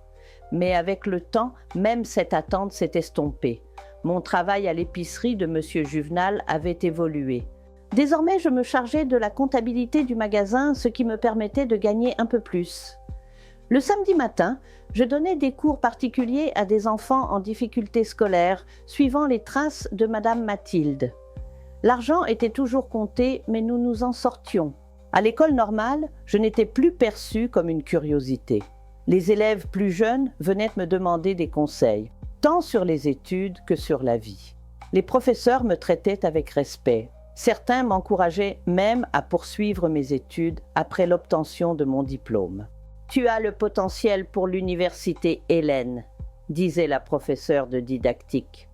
Mais avec le temps, même cette attente s'est estompée. Mon travail à l'épicerie de M. Juvenal avait évolué. Désormais, je me chargeais de la comptabilité du magasin, ce qui me permettait de gagner un peu plus. Le samedi matin, je donnais des cours particuliers à des enfants en difficulté scolaire, suivant les traces de Madame Mathilde. L'argent était toujours compté, mais nous nous en sortions. À l'école normale, je n'étais plus perçue comme une curiosité. Les élèves plus jeunes venaient me demander des conseils, tant sur les études que sur la vie. Les professeurs me traitaient avec respect. Certains m'encourageaient même à poursuivre mes études après l'obtention de mon diplôme. « Tu as le potentiel pour l'université Hélène », disait la professeure de didactique.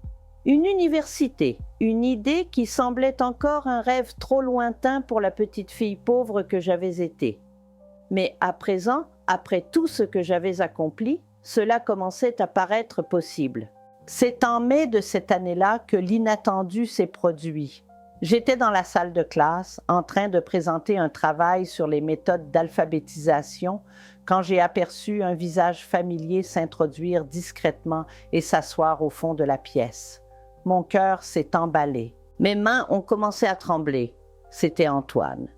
Une université, une idée qui semblait encore un rêve trop lointain pour la petite fille pauvre que j'avais été. Mais à présent, après tout ce que j'avais accompli, cela commençait à paraître possible. C'est en mai de cette année-là que l'inattendu s'est produit. J'étais dans la salle de classe, en train de présenter un travail sur les méthodes d'alphabétisation, quand j'ai aperçu un visage familier s'introduire discrètement et s'asseoir au fond de la pièce. Mon cœur s'est emballé. Mes mains ont commencé à trembler. C'était Antoine.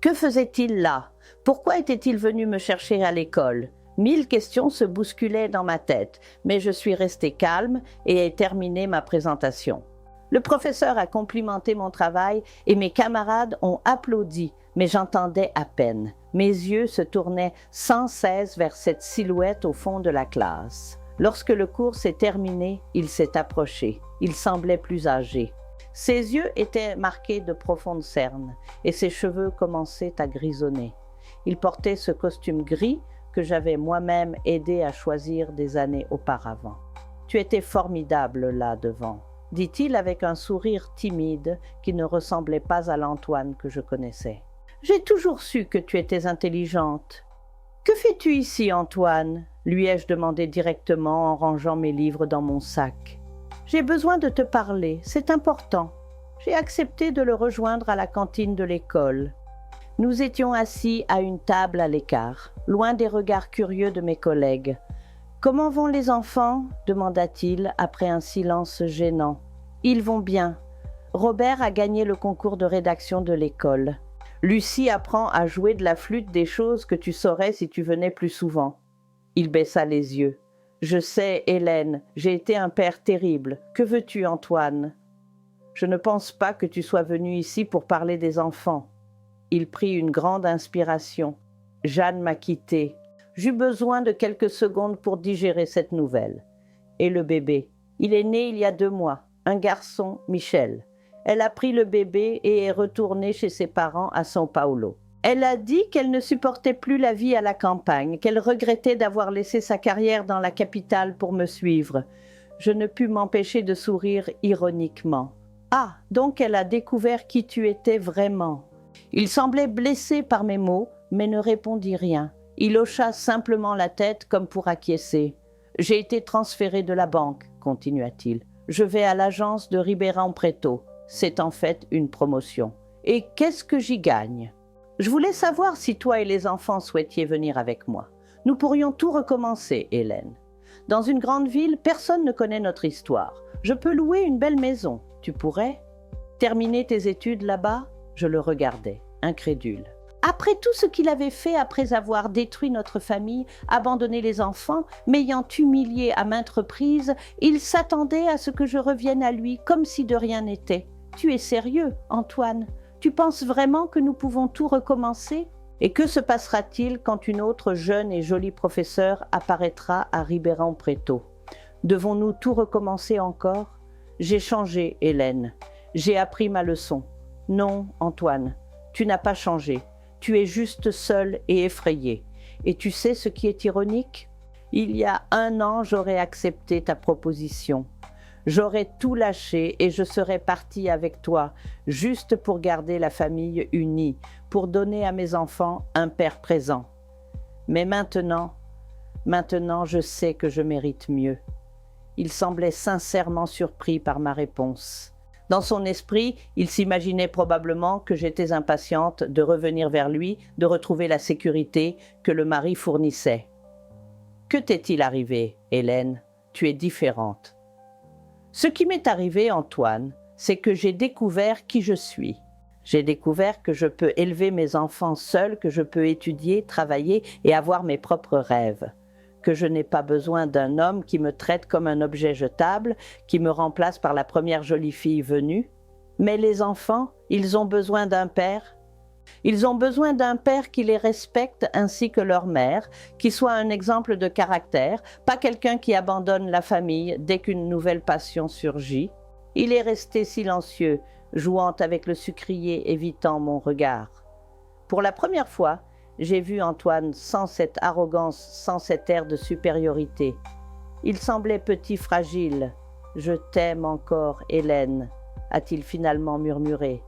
Que faisait-il là? Pourquoi était-il venu me chercher à l'école? 1000 questions se bousculaient dans ma tête, mais je suis restée calme et ai terminé ma présentation. Le professeur a complimenté mon travail et mes camarades ont applaudi, mais j'entendais à peine. Mes yeux se tournaient sans cesse vers cette silhouette au fond de la classe. Lorsque le cours s'est terminé, il s'est approché. Il semblait plus âgé. Ses yeux étaient marqués de profondes cernes et ses cheveux commençaient à grisonner. Il portait ce costume gris que j'avais moi-même aidé à choisir des années auparavant. « Tu étais formidable là devant », dit-il avec un sourire timide qui ne ressemblait pas à l'Antoine que je connaissais. « J'ai toujours su que tu étais intelligente. »« Que fais-tu ici, Antoine ?» lui ai-je demandé directement en rangeant mes livres dans mon sac. « J'ai besoin de te parler, c'est important. » J'ai accepté de le rejoindre à la cantine de l'école. Nous étions assis à une table à l'écart, loin des regards curieux de mes collègues. « Comment vont les enfants ?» demanda-t-il après un silence gênant. « Ils vont bien. Robert a gagné le concours de rédaction de l'école. Lucie apprend à jouer de la flûte, des choses que tu saurais si tu venais plus souvent. » Il baissa les yeux. « Je sais, Hélène, j'ai été un père terrible. Que veux-tu, Antoine ?» Je ne pense pas que tu sois venu ici pour parler des enfants. » Il prit une grande inspiration. « Jeanne m'a quitté. J'eus besoin de quelques secondes pour digérer cette nouvelle. Et le bébé? Il est né il y a 2 mois, un garçon, Michel. Elle a pris le bébé et est retournée chez ses parents à São Paulo. Elle a dit qu'elle ne supportait plus la vie à la campagne, qu'elle regrettait d'avoir laissé sa carrière dans la capitale pour me suivre. Je ne pus m'empêcher de sourire ironiquement. « Ah, donc elle a découvert qui tu étais vraiment. » Il semblait blessé par mes mots, mais ne répondit rien. Il hocha simplement la tête comme pour acquiescer. « J'ai été transféré de la banque, » continua-t-il. « Je vais à l'agence de Ribeirão Preto. C'est en fait une promotion. Et qu'est-ce que j'y gagne? Je voulais savoir si toi et les enfants souhaitiez venir avec moi. Nous pourrions tout recommencer, Hélène. Dans une grande ville, personne ne connaît notre histoire. Je peux louer une belle maison. Tu pourrais terminer tes études là-bas? » Je le regardais, incrédule. Après tout ce qu'il avait fait après avoir détruit notre famille, abandonné les enfants, m'ayant humilié à maintes reprises, il s'attendait à ce que je revienne à lui comme si de rien n'était. Tu es sérieux, Antoine? Tu penses vraiment que nous pouvons tout recommencer? Et que se passera-t-il quand une autre jeune et jolie professeure apparaîtra à Ribeirão Preto? Devons-nous tout recommencer encore? J'ai changé, Hélène. J'ai appris ma leçon. Non, Antoine, tu n'as pas changé. Tu es juste seul et effrayé. Et tu sais ce qui est ironique? Il y a 1 an, j'aurais accepté ta proposition. J'aurais tout lâché et je serais partie avec toi, juste pour garder la famille unie, pour donner à mes enfants un père présent. Mais maintenant, je sais que je mérite mieux. Il semblait sincèrement surpris par ma réponse. Dans son esprit, il s'imaginait probablement que j'étais impatiente de revenir vers lui, de retrouver la sécurité que le mari fournissait. « Que t'est-il arrivé, Hélène? Tu es différente. » Ce qui m'est arrivé, Antoine, c'est que j'ai découvert qui je suis. J'ai découvert que je peux élever mes enfants seul, que je peux étudier, travailler et avoir mes propres rêves. Que je n'ai pas besoin d'un homme qui me traite comme un objet jetable, qui me remplace par la première jolie fille venue. Mais les enfants, ils ont besoin d'un père. Ils ont besoin d'un père qui les respecte ainsi que leur mère, qui soit un exemple de caractère, pas quelqu'un qui abandonne la famille dès qu'une nouvelle passion surgit. Il est resté silencieux, jouant avec le sucrier, évitant mon regard. Pour la première fois, j'ai vu Antoine sans cette arrogance, sans cet air de supériorité. Il semblait petit, fragile. « Je t'aime encore, Hélène », a-t-il finalement murmuré.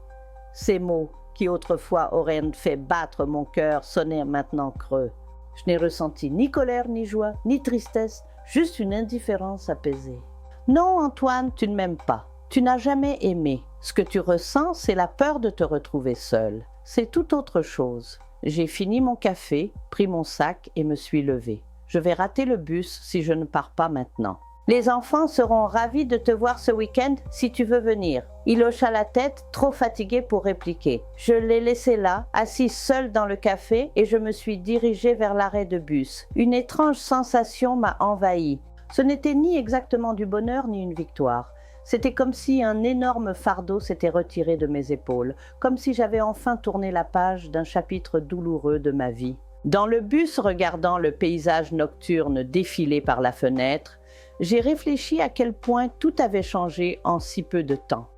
Ces mots, qui autrefois auraient fait battre mon cœur, sonnaient maintenant creux. Je n'ai ressenti ni colère, ni joie, ni tristesse, juste une indifférence apaisée. « Non, Antoine, tu ne m'aimes pas. Tu n'as jamais aimé. Ce que tu ressens, c'est la peur de te retrouver seul. C'est tout autre chose. » J'ai fini mon café, pris mon sac et me suis levée. Je vais rater le bus si je ne pars pas maintenant. Les enfants seront ravis de te voir ce week-end si tu veux venir. Il hocha la tête, trop fatigué pour répliquer. Je l'ai laissé là, assis seul dans le café, et je me suis dirigée vers l'arrêt de bus. Une étrange sensation m'a envahie. Ce n'était ni exactement du bonheur ni une victoire. C'était comme si un énorme fardeau s'était retiré de mes épaules, comme si j'avais enfin tourné la page d'un chapitre douloureux de ma vie. Dans le bus, regardant le paysage nocturne défiler par la fenêtre, j'ai réfléchi à quel point tout avait changé en si peu de temps.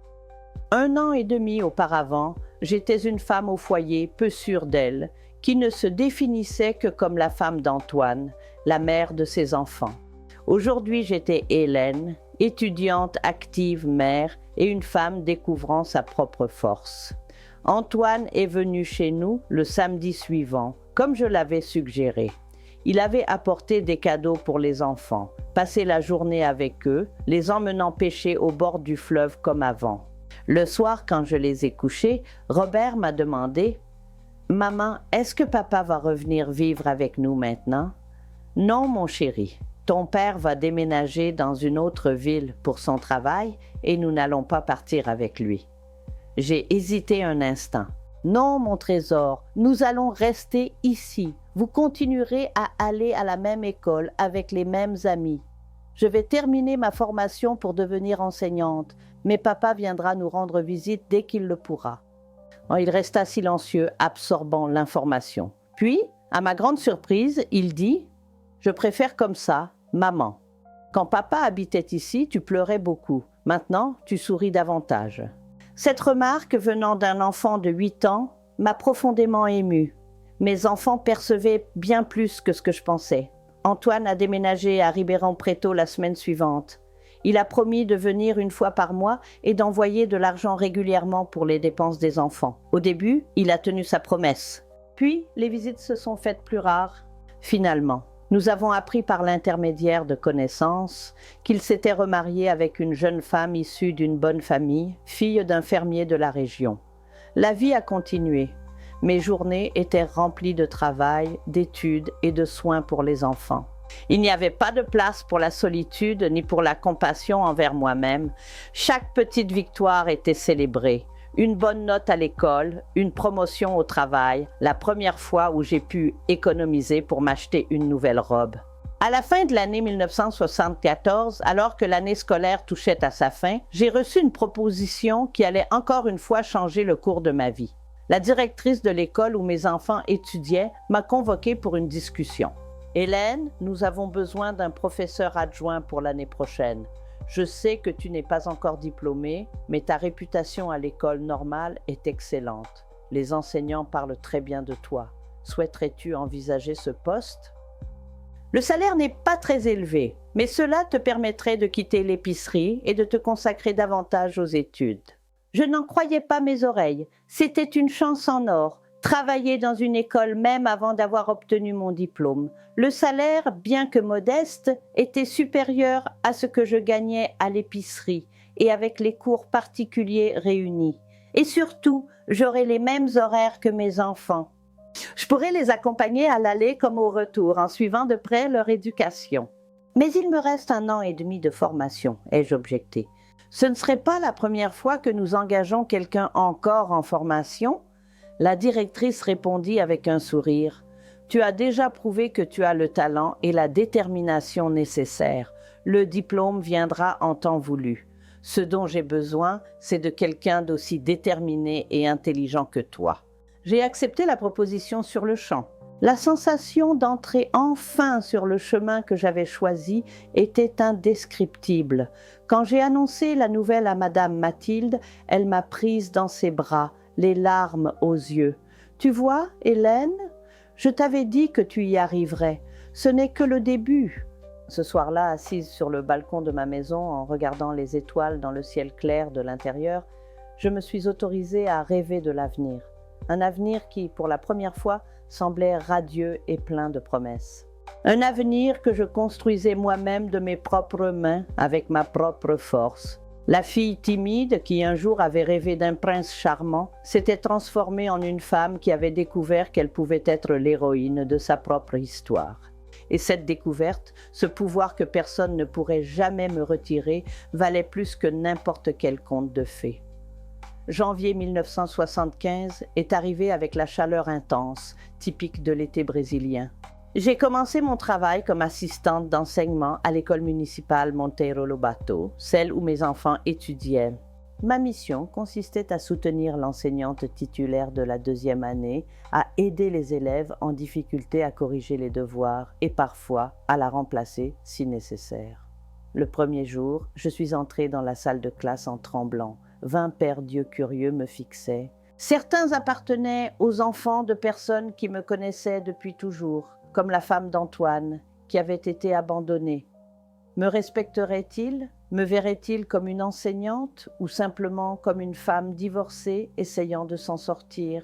1 an et demi auparavant, j'étais une femme au foyer, peu sûre d'elle, qui ne se définissait que comme la femme d'Antoine, la mère de ses enfants. Aujourd'hui, j'étais Hélène, étudiante, active, mère et une femme découvrant sa propre force. Antoine est venu chez nous le samedi suivant, comme je l'avais suggéré. Il avait apporté des cadeaux pour les enfants, passé la journée avec eux, les emmenant pêcher au bord du fleuve comme avant. Le soir, quand je les ai couchés, Robert m'a demandé « Maman, est-ce que papa va revenir vivre avec nous maintenant? » « Non, mon chéri. Ton père va déménager dans une autre ville pour son travail et nous n'allons pas partir avec lui. » J'ai hésité un instant. « Non, mon trésor, nous allons rester ici. Vous continuerez à aller à la même école avec les mêmes amis. Je vais terminer ma formation pour devenir enseignante, mais papa viendra nous rendre visite dès qu'il le pourra. » Il resta silencieux, absorbant l'information. Puis, à ma grande surprise, il dit « Je préfère comme ça, maman. Quand papa habitait ici, tu pleurais beaucoup. Maintenant, tu souris davantage. » Cette remarque venant d'un enfant de 8 ans m'a profondément émue. Mes enfants percevaient bien plus que ce que je pensais. Antoine a déménagé à Ribeirão Preto la semaine suivante. Il a promis de venir une fois par mois et d'envoyer de l'argent régulièrement pour les dépenses des enfants. Au début, il a tenu sa promesse. Puis, les visites se sont faites plus rares. Finalement, nous avons appris par l'intermédiaire de connaissances qu'il s'était remarié avec une jeune femme issue d'une bonne famille, fille d'un fermier de la région. La vie a continué. Mes journées étaient remplies de travail, d'études et de soins pour les enfants. Il n'y avait pas de place pour la solitude ni pour la compassion envers moi-même. Chaque petite victoire était célébrée. Une bonne note à l'école, une promotion au travail, la première fois où j'ai pu économiser pour m'acheter une nouvelle robe. À la fin de l'année 1974, alors que l'année scolaire touchait à sa fin, j'ai reçu une proposition qui allait encore une fois changer le cours de ma vie. La directrice de l'école où mes enfants étudiaient m'a convoquée pour une discussion. « Hélène, nous avons besoin d'un professeur adjoint pour l'année prochaine. Je sais que tu n'es pas encore diplômée, mais ta réputation à l'école normale est excellente. Les enseignants parlent très bien de toi. Souhaiterais-tu envisager ce poste? Le salaire n'est pas très élevé, mais cela te permettrait de quitter l'épicerie et de te consacrer davantage aux études. » Je n'en croyais pas mes oreilles. C'était une chance en or. Travailler dans une école même avant d'avoir obtenu mon diplôme. Le salaire, bien que modeste, était supérieur à ce que je gagnais à l'épicerie et avec les cours particuliers réunis. Et surtout, j'aurais les mêmes horaires que mes enfants. Je pourrais les accompagner à l'aller comme au retour en suivant de près leur éducation. Mais il me reste 1 an et demi de formation, ai-je objecté. Ce ne serait pas la première fois que nous engageons quelqu'un encore en formation? La directrice répondit avec un sourire. « Tu as déjà prouvé que tu as le talent et la détermination nécessaires. Le diplôme viendra en temps voulu. Ce dont j'ai besoin, c'est de quelqu'un d'aussi déterminé et intelligent que toi. » J'ai accepté la proposition sur le champ. La sensation d'entrer enfin sur le chemin que j'avais choisi était indescriptible. Quand j'ai annoncé la nouvelle à Madame Mathilde, elle m'a prise dans ses bras, les larmes aux yeux. « Tu vois, Hélène, je t'avais dit que tu y arriverais. Ce n'est que le début. » Ce soir-là, assise sur le balcon de ma maison, en regardant les étoiles dans le ciel clair de l'intérieur, je me suis autorisée à rêver de l'avenir. Un avenir qui, pour la première fois, semblait radieux et plein de promesses. Un avenir que je construisais moi-même de mes propres mains, avec ma propre force. La fille timide, qui un jour avait rêvé d'un prince charmant, s'était transformée en une femme qui avait découvert qu'elle pouvait être l'héroïne de sa propre histoire. Et cette découverte, ce pouvoir que personne ne pourrait jamais me retirer, valait plus que n'importe quel conte de fées. Janvier 1975 est arrivé avec la chaleur intense, typique de l'été brésilien. J'ai commencé mon travail comme assistante d'enseignement à l'école municipale Monteiro Lobato, celle où mes enfants étudiaient. Ma mission consistait à soutenir l'enseignante titulaire de la 2e année, à aider les élèves en difficulté à corriger les devoirs et parfois à la remplacer si nécessaire. Le premier jour, je suis entrée dans la salle de classe en tremblant. 20 pères d'yeux curieux me fixaient. Certains appartenaient aux enfants de personnes qui me connaissaient depuis toujours, comme la femme d'Antoine, qui avait été abandonnée. Me respecteraient-ils? Me verraient-ils comme une enseignante ou simplement comme une femme divorcée essayant de s'en sortir?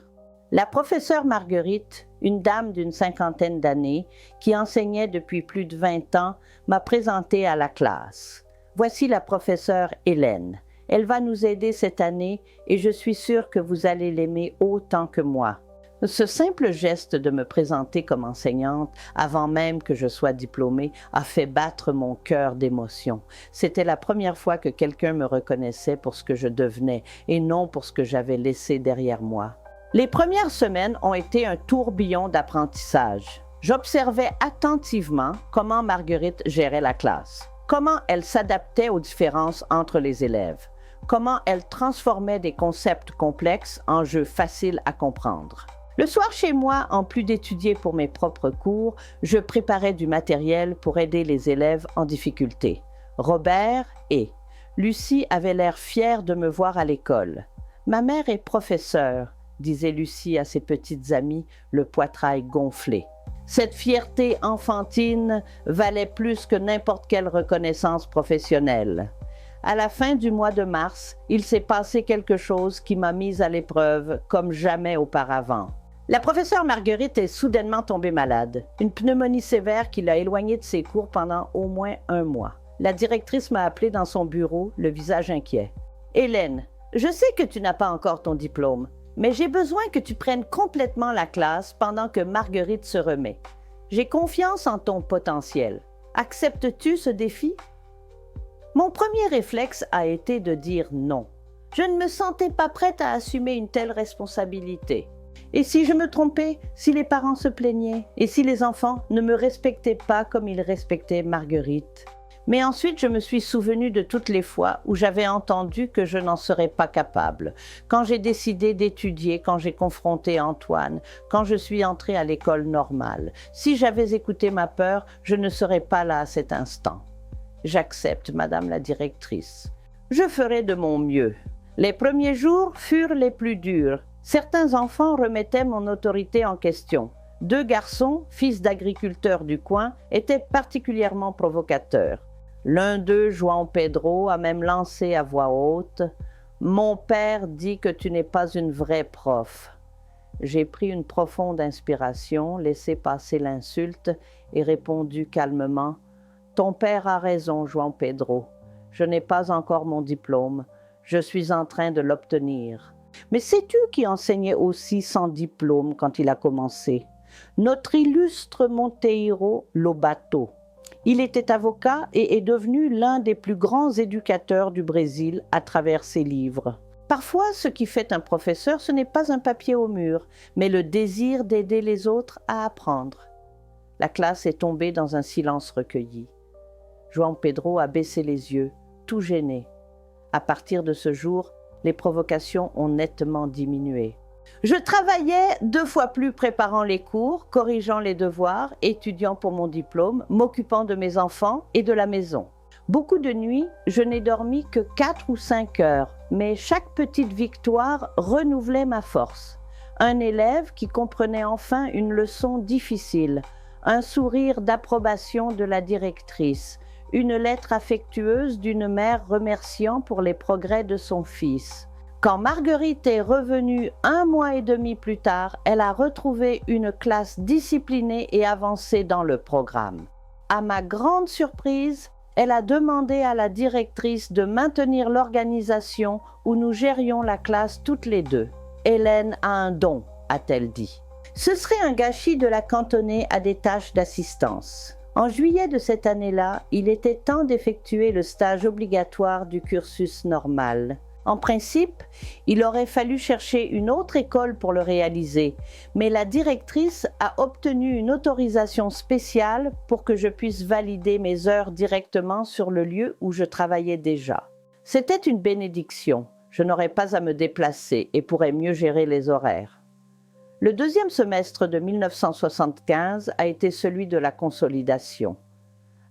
La professeure Marguerite, une dame d'une 50aine d'années, qui enseignait depuis plus de 20 ans, m'a présentée à la classe. Voici la professeure Hélène. Elle va nous aider cette année et je suis sûre que vous allez l'aimer autant que moi. Ce simple geste de me présenter comme enseignante, avant même que je sois diplômée, a fait battre mon cœur d'émotion. C'était la première fois que quelqu'un me reconnaissait pour ce que je devenais et non pour ce que j'avais laissé derrière moi. Les premières semaines ont été un tourbillon d'apprentissage. J'observais attentivement comment Marguerite gérait la classe, comment elle s'adaptait aux différences entre les élèves. comment elle transformait des concepts complexes en jeux faciles à comprendre. Le soir chez moi, en plus d'étudier pour mes propres cours, je préparais du matériel pour aider les élèves en difficulté. Robert et Lucie avaient l'air fiers de me voir à l'école. « Ma mère est professeure », disait Lucie à ses petites amies, le poitrail gonflé. Cette fierté enfantine valait plus que n'importe quelle reconnaissance professionnelle. À la fin du mois de mars, il s'est passé quelque chose qui m'a mise à l'épreuve comme jamais auparavant. La professeure Marguerite est soudainement tombée malade, une pneumonie sévère qui l'a éloignée de ses cours pendant au moins un mois. La directrice m'a appelée dans son bureau, le visage inquiet. « Hélène, je sais que tu n'as pas encore ton diplôme, mais j'ai besoin que tu prennes complètement la classe pendant que Marguerite se remet. J'ai confiance en ton potentiel. Acceptes-tu ce défi? » Mon premier réflexe a été de dire non. Je ne me sentais pas prête à assumer une telle responsabilité. Et si je me trompais, si les parents se plaignaient, et si les enfants ne me respectaient pas comme ils respectaient Marguerite? Mais ensuite, je me suis souvenue de toutes les fois où j'avais entendu que je n'en serais pas capable. Quand j'ai décidé d'étudier, quand j'ai confronté Antoine, quand je suis entrée à l'école normale. Si j'avais écouté ma peur, je ne serais pas là à cet instant. J'accepte, Madame la directrice. Je ferai de mon mieux. Les premiers jours furent les plus durs. Certains enfants remettaient mon autorité en question. 2 garçons, fils d'agriculteurs du coin, étaient particulièrement provocateurs. L'un d'eux, João Pedro, a même lancé à voix haute « Mon père dit que tu n'es pas une vraie prof. » J'ai pris une profonde inspiration, laissé passer l'insulte et répondu calmement « Ton père a raison, João Pedro. Je n'ai pas encore mon diplôme. Je suis en train de l'obtenir. » Mais sais-tu qui enseignait aussi sans diplôme quand il a commencé? Notre illustre Monteiro Lobato. Il était avocat et est devenu l'un des plus grands éducateurs du Brésil à travers ses livres. Parfois, ce qui fait un professeur, ce n'est pas un papier au mur, mais le désir d'aider les autres à apprendre. La classe est tombée dans un silence recueilli. João Pedro a baissé les yeux, tout gêné. À partir de ce jour, les provocations ont nettement diminué. Je travaillais 2 fois plus préparant les cours, corrigeant les devoirs, étudiant pour mon diplôme, m'occupant de mes enfants et de la maison. Beaucoup de nuits, je n'ai dormi que 4 ou 5 heures, mais chaque petite victoire renouvelait ma force. Un élève qui comprenait enfin une leçon difficile, un sourire d'approbation de la directrice, une lettre affectueuse d'une mère remerciant pour les progrès de son fils. Quand Marguerite est revenue 1 mois et demi plus tard, elle a retrouvé une classe disciplinée et avancée dans le programme. À ma grande surprise, elle a demandé à la directrice de maintenir l'organisation où nous gérions la classe toutes les 2. « Hélène a un don », a-t-elle dit. Ce serait un gâchis de la cantonner à des tâches d'assistance. En juillet de cette année-là, il était temps d'effectuer le stage obligatoire du cursus normal. En principe, il aurait fallu chercher une autre école pour le réaliser, mais la directrice a obtenu une autorisation spéciale pour que je puisse valider mes heures directement sur le lieu où je travaillais déjà. C'était une bénédiction, je n'aurais pas à me déplacer et pourrais mieux gérer les horaires. Le 2e semestre de 1975 a été celui de la consolidation.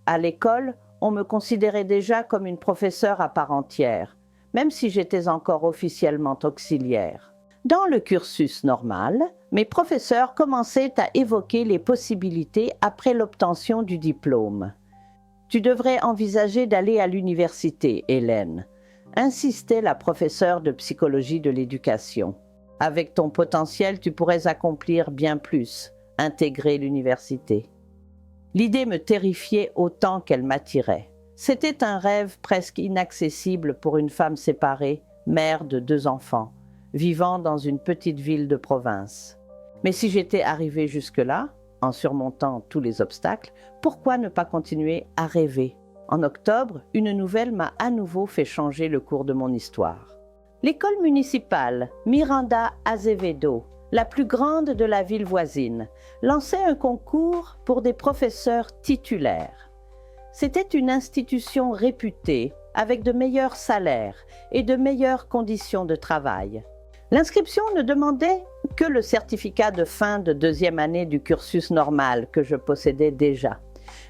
À l'école, on me considérait déjà comme une professeure à part entière, même si j'étais encore officiellement auxiliaire. Dans le cursus normal, mes professeurs commençaient à évoquer les possibilités après l'obtention du diplôme. « Tu devrais envisager d'aller à l'université, Hélène », insistait la professeure de psychologie de l'éducation. « Avec ton potentiel, tu pourrais accomplir bien plus, intégrer l'université. » L'idée me terrifiait autant qu'elle m'attirait. C'était un rêve presque inaccessible pour une femme séparée, mère de 2 enfants, vivant dans une petite ville de province. Mais si j'étais arrivée jusque-là, en surmontant tous les obstacles, pourquoi ne pas continuer à rêver? En octobre, une nouvelle m'a à nouveau fait changer le cours de mon histoire. L'école municipale Miranda Azevedo, la plus grande de la ville voisine, lançait un concours pour des professeurs titulaires. C'était une institution réputée, avec de meilleurs salaires et de meilleures conditions de travail. L'inscription ne demandait que le certificat de fin de 2e année du cursus normal que je possédais déjà.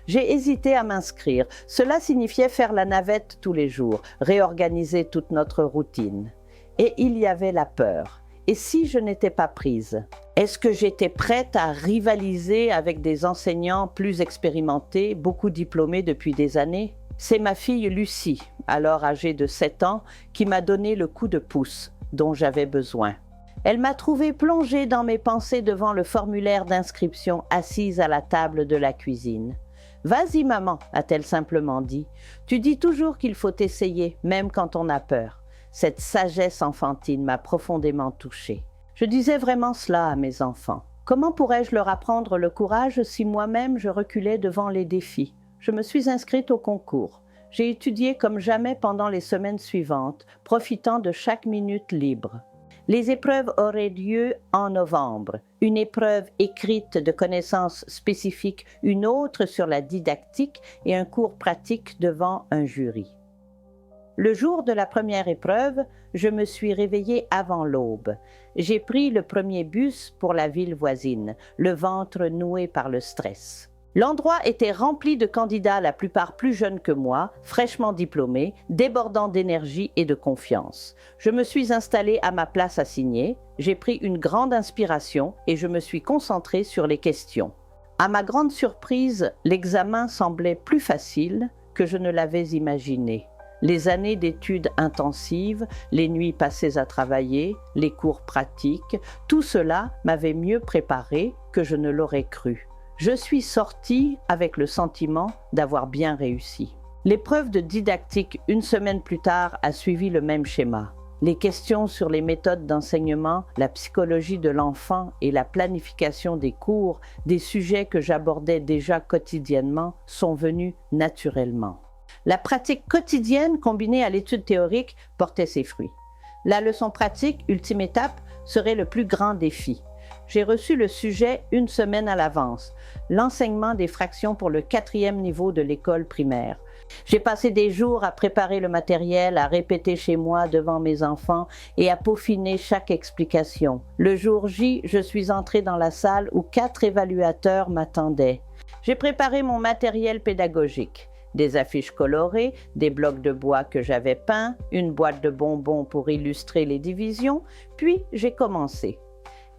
J'ai hésité à m'inscrire. Cela signifiait faire la navette tous les jours, réorganiser toute notre routine. Et il y avait la peur. Et si je n'étais pas prise? Est-ce que j'étais prête à rivaliser avec des enseignants plus expérimentés, beaucoup diplômés depuis des années? C'est ma fille Lucie, alors âgée de 7 ans, qui m'a donné le coup de pouce dont j'avais besoin. Elle m'a trouvée plongée dans mes pensées devant le formulaire d'inscription assise à la table de la cuisine. « Vas-y maman », a-t-elle simplement dit. « Tu dis toujours qu'il faut essayer, même quand on a peur. » Cette sagesse enfantine m'a profondément touchée. Je disais vraiment cela à mes enfants. Comment pourrais-je leur apprendre le courage si moi-même je reculais devant les défis? Je me suis inscrite au concours. J'ai étudié comme jamais pendant les semaines suivantes, profitant de chaque minute libre. Les épreuves auraient lieu en novembre. Une épreuve écrite de connaissances spécifiques, une autre sur la didactique et un cours pratique devant un jury. Le jour de la première épreuve, je me suis réveillée avant l'aube. J'ai pris le premier bus pour la ville voisine, le ventre noué par le stress. L'endroit était rempli de candidats, la plupart plus jeunes que moi, fraîchement diplômés, débordant d'énergie et de confiance. Je me suis installée à ma place assignée, j'ai pris une grande inspiration et je me suis concentrée sur les questions. À ma grande surprise, l'examen semblait plus facile que je ne l'avais imaginé. Les années d'études intensives, les nuits passées à travailler, les cours pratiques, tout cela m'avait mieux préparé que je ne l'aurais cru. Je suis sortie avec le sentiment d'avoir bien réussi. L'épreuve de didactique, une semaine plus tard, a suivi le même schéma. Les questions sur les méthodes d'enseignement, la psychologie de l'enfant et la planification des cours, des sujets que j'abordais déjà quotidiennement, sont venus naturellement. La pratique quotidienne combinée à l'étude théorique portait ses fruits. La leçon pratique, ultime étape, serait le plus grand défi. J'ai reçu le sujet une semaine à l'avance, l'enseignement des fractions pour le 4e niveau de l'école primaire. J'ai passé des jours à préparer le matériel, à répéter chez moi devant mes enfants et à peaufiner chaque explication. Le jour J, je suis entrée dans la salle où 4 évaluateurs m'attendaient. J'ai préparé mon matériel pédagogique. Des affiches colorées, des blocs de bois que j'avais peints, une boîte de bonbons pour illustrer les divisions, puis j'ai commencé.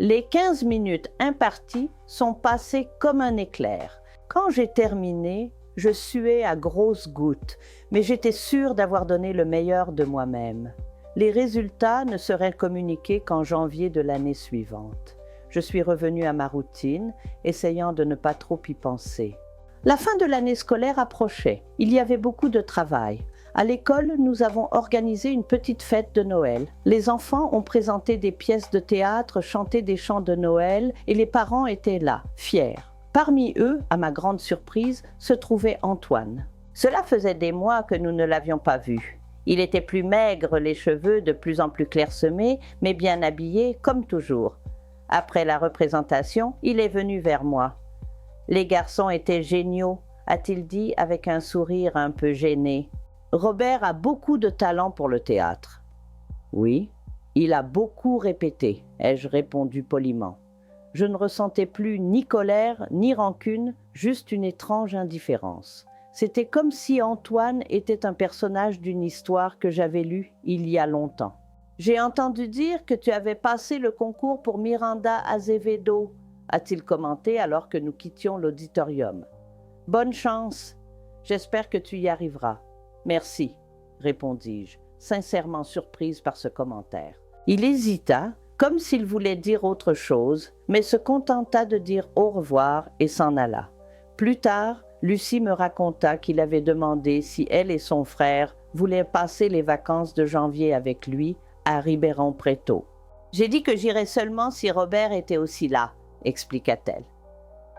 Les 15 minutes imparties sont passées comme un éclair. Quand j'ai terminé, je suais à grosses gouttes, mais j'étais sûre d'avoir donné le meilleur de moi-même. Les résultats ne seraient communiqués qu'en janvier de l'année suivante. Je suis revenue à ma routine, essayant de ne pas trop y penser. La fin de l'année scolaire approchait. Il y avait beaucoup de travail. À l'école, nous avons organisé une petite fête de Noël. Les enfants ont présenté des pièces de théâtre, chanté des chants de Noël et les parents étaient là, fiers. Parmi eux, à ma grande surprise, se trouvait Antoine. Cela faisait des mois que nous ne l'avions pas vu. Il était plus maigre, les cheveux de plus en plus clairsemés, mais bien habillé, comme toujours. Après la représentation, il est venu vers moi. « Les garçons étaient géniaux », a-t-il dit avec un sourire un peu gêné. Robert a beaucoup de talent pour le théâtre. Oui, il a beaucoup répété, ai-je répondu poliment. Je ne ressentais plus ni colère, ni rancune, juste une étrange indifférence. C'était comme si Antoine était un personnage d'une histoire que j'avais lue il y a longtemps. « J'ai entendu dire que tu avais passé le concours pour Miranda Azevedo », a-t-il commenté alors que nous quittions l'auditorium. « Bonne chance, j'espère que tu y arriveras. » « Merci, » répondis-je, sincèrement surprise par ce commentaire. Il hésita, comme s'il voulait dire autre chose, mais se contenta de dire au revoir et s'en alla. Plus tard, Lucie me raconta qu'il avait demandé si elle et son frère voulaient passer les vacances de janvier avec lui à Ribeirão-Preto. « J'ai dit que j'irais seulement si Robert était aussi là, » expliqua-t-elle.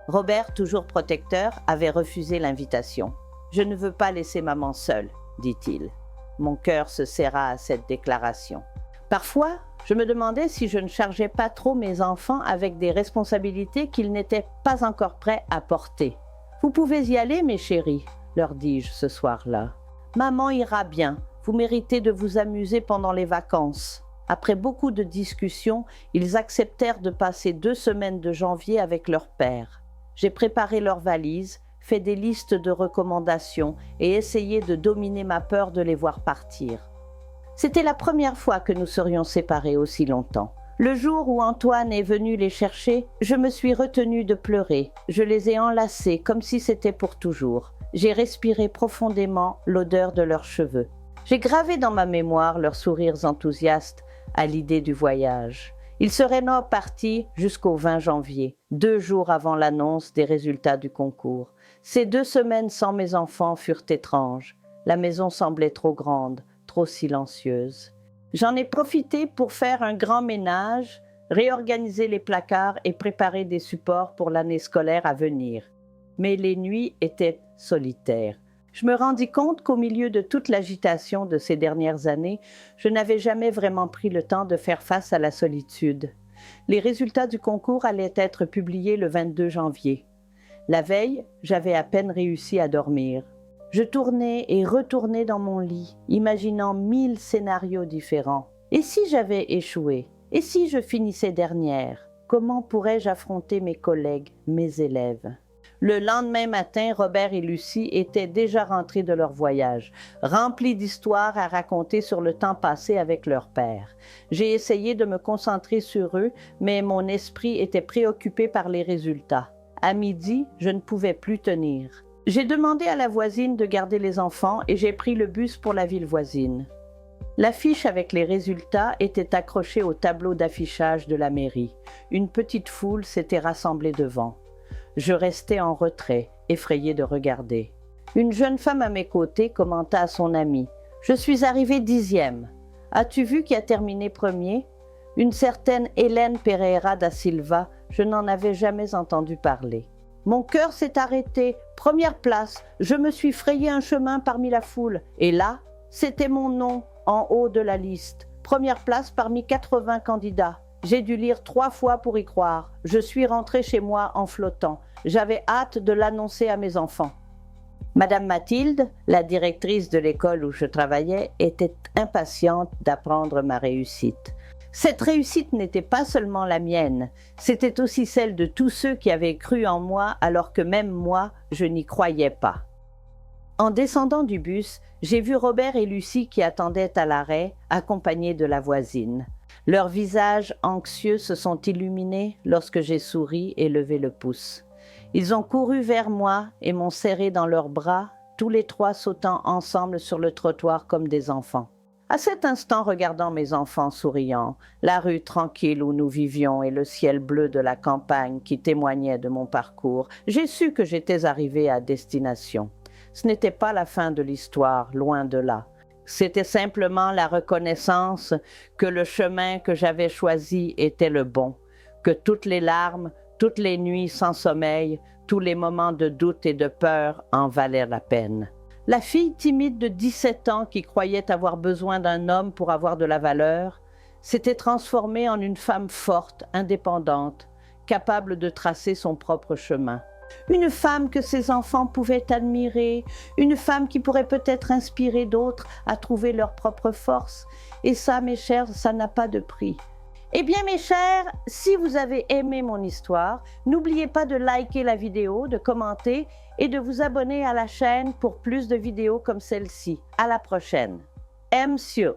Robert, toujours protecteur, avait refusé l'invitation. « Je ne veux pas laisser maman seule, » dit-il. Mon cœur se serra à cette déclaration. Parfois, je me demandais si je ne chargeais pas trop mes enfants avec des responsabilités qu'ils n'étaient pas encore prêts à porter. « Vous pouvez y aller, mes chéris, » leur dis-je ce soir-là. Maman ira bien, vous méritez de vous amuser pendant les vacances. Après beaucoup de discussions, ils acceptèrent de passer 2 semaines de janvier avec leur père. J'ai préparé leurs valises, fait des listes de recommandations et essayé de dominer ma peur de les voir partir. C'était la première fois que nous serions séparés aussi longtemps. Le jour où Antoine est venu les chercher, je me suis retenue de pleurer. Je les ai enlacés comme si c'était pour toujours. J'ai respiré profondément l'odeur de leurs cheveux. J'ai gravé dans ma mémoire leurs sourires enthousiastes à l'idée du voyage. Ils seraient donc partis jusqu'au 20 janvier, 2 jours avant l'annonce des résultats du concours. Ces 2 semaines sans mes enfants furent étranges. La maison semblait trop grande, trop silencieuse. J'en ai profité pour faire un grand ménage, réorganiser les placards et préparer des supports pour l'année scolaire à venir. Mais les nuits étaient solitaires. Je me rendis compte qu'au milieu de toute l'agitation de ces dernières années, je n'avais jamais vraiment pris le temps de faire face à la solitude. Les résultats du concours allaient être publiés le 22 janvier. La veille, j'avais à peine réussi à dormir. Je tournais et retournais dans mon lit, imaginant 1000 scénarios différents. Et si j'avais échoué? Et si je finissais dernière? Comment pourrais-je affronter mes collègues, mes élèves? Le lendemain matin, Robert et Lucie étaient déjà rentrés de leur voyage, remplis d'histoires à raconter sur le temps passé avec leur père. J'ai essayé de me concentrer sur eux, mais mon esprit était préoccupé par les résultats. À midi, je ne pouvais plus tenir. J'ai demandé à la voisine de garder les enfants et j'ai pris le bus pour la ville voisine. L'affiche avec les résultats était accrochée au tableau d'affichage de la mairie. Une petite foule s'était rassemblée devant. Je restais en retrait, effrayé de regarder. Une jeune femme à mes côtés commenta à son amie. « Je suis arrivée 10e. As-tu vu qui a terminé premier? Une certaine Hélène Pereira da Silva, je n'en avais jamais entendu parler. Mon cœur s'est arrêté, première place, je me suis frayé un chemin parmi la foule. Et là, c'était mon nom en haut de la liste. Première place parmi 80 candidats. J'ai dû lire 3 fois pour y croire. Je suis rentrée chez moi en flottant. J'avais hâte de l'annoncer à mes enfants. » Madame Mathilde, la directrice de l'école où je travaillais, était impatiente d'apprendre ma réussite. Cette réussite n'était pas seulement la mienne, c'était aussi celle de tous ceux qui avaient cru en moi alors que même moi, je n'y croyais pas. En descendant du bus, j'ai vu Robert et Lucie qui attendaient à l'arrêt, accompagnés de la voisine. Leurs visages anxieux se sont illuminés lorsque j'ai souri et levé le pouce. Ils ont couru vers moi et m'ont serré dans leurs bras, tous les 3 sautant ensemble sur le trottoir comme des enfants. À cet instant, regardant mes enfants souriants, la rue tranquille où nous vivions et le ciel bleu de la campagne qui témoignait de mon parcours, j'ai su que j'étais arrivée à destination. Ce n'était pas la fin de l'histoire, loin de là. C'était simplement la reconnaissance que le chemin que j'avais choisi était le bon, que toutes les larmes, toutes les nuits sans sommeil, tous les moments de doute et de peur en valaient la peine. La fille timide de 17 ans qui croyait avoir besoin d'un homme pour avoir de la valeur, s'était transformée en une femme forte, indépendante, capable de tracer son propre chemin. Une femme que ses enfants pouvaient admirer, une femme qui pourrait peut-être inspirer d'autres à trouver leur propre force. Et ça, mes chers, ça n'a pas de prix. Eh bien, mes chers, si vous avez aimé mon histoire, n'oubliez pas de liker la vidéo, de commenter et de vous abonner à la chaîne pour plus de vidéos comme celle-ci. À la prochaine. M. Sio.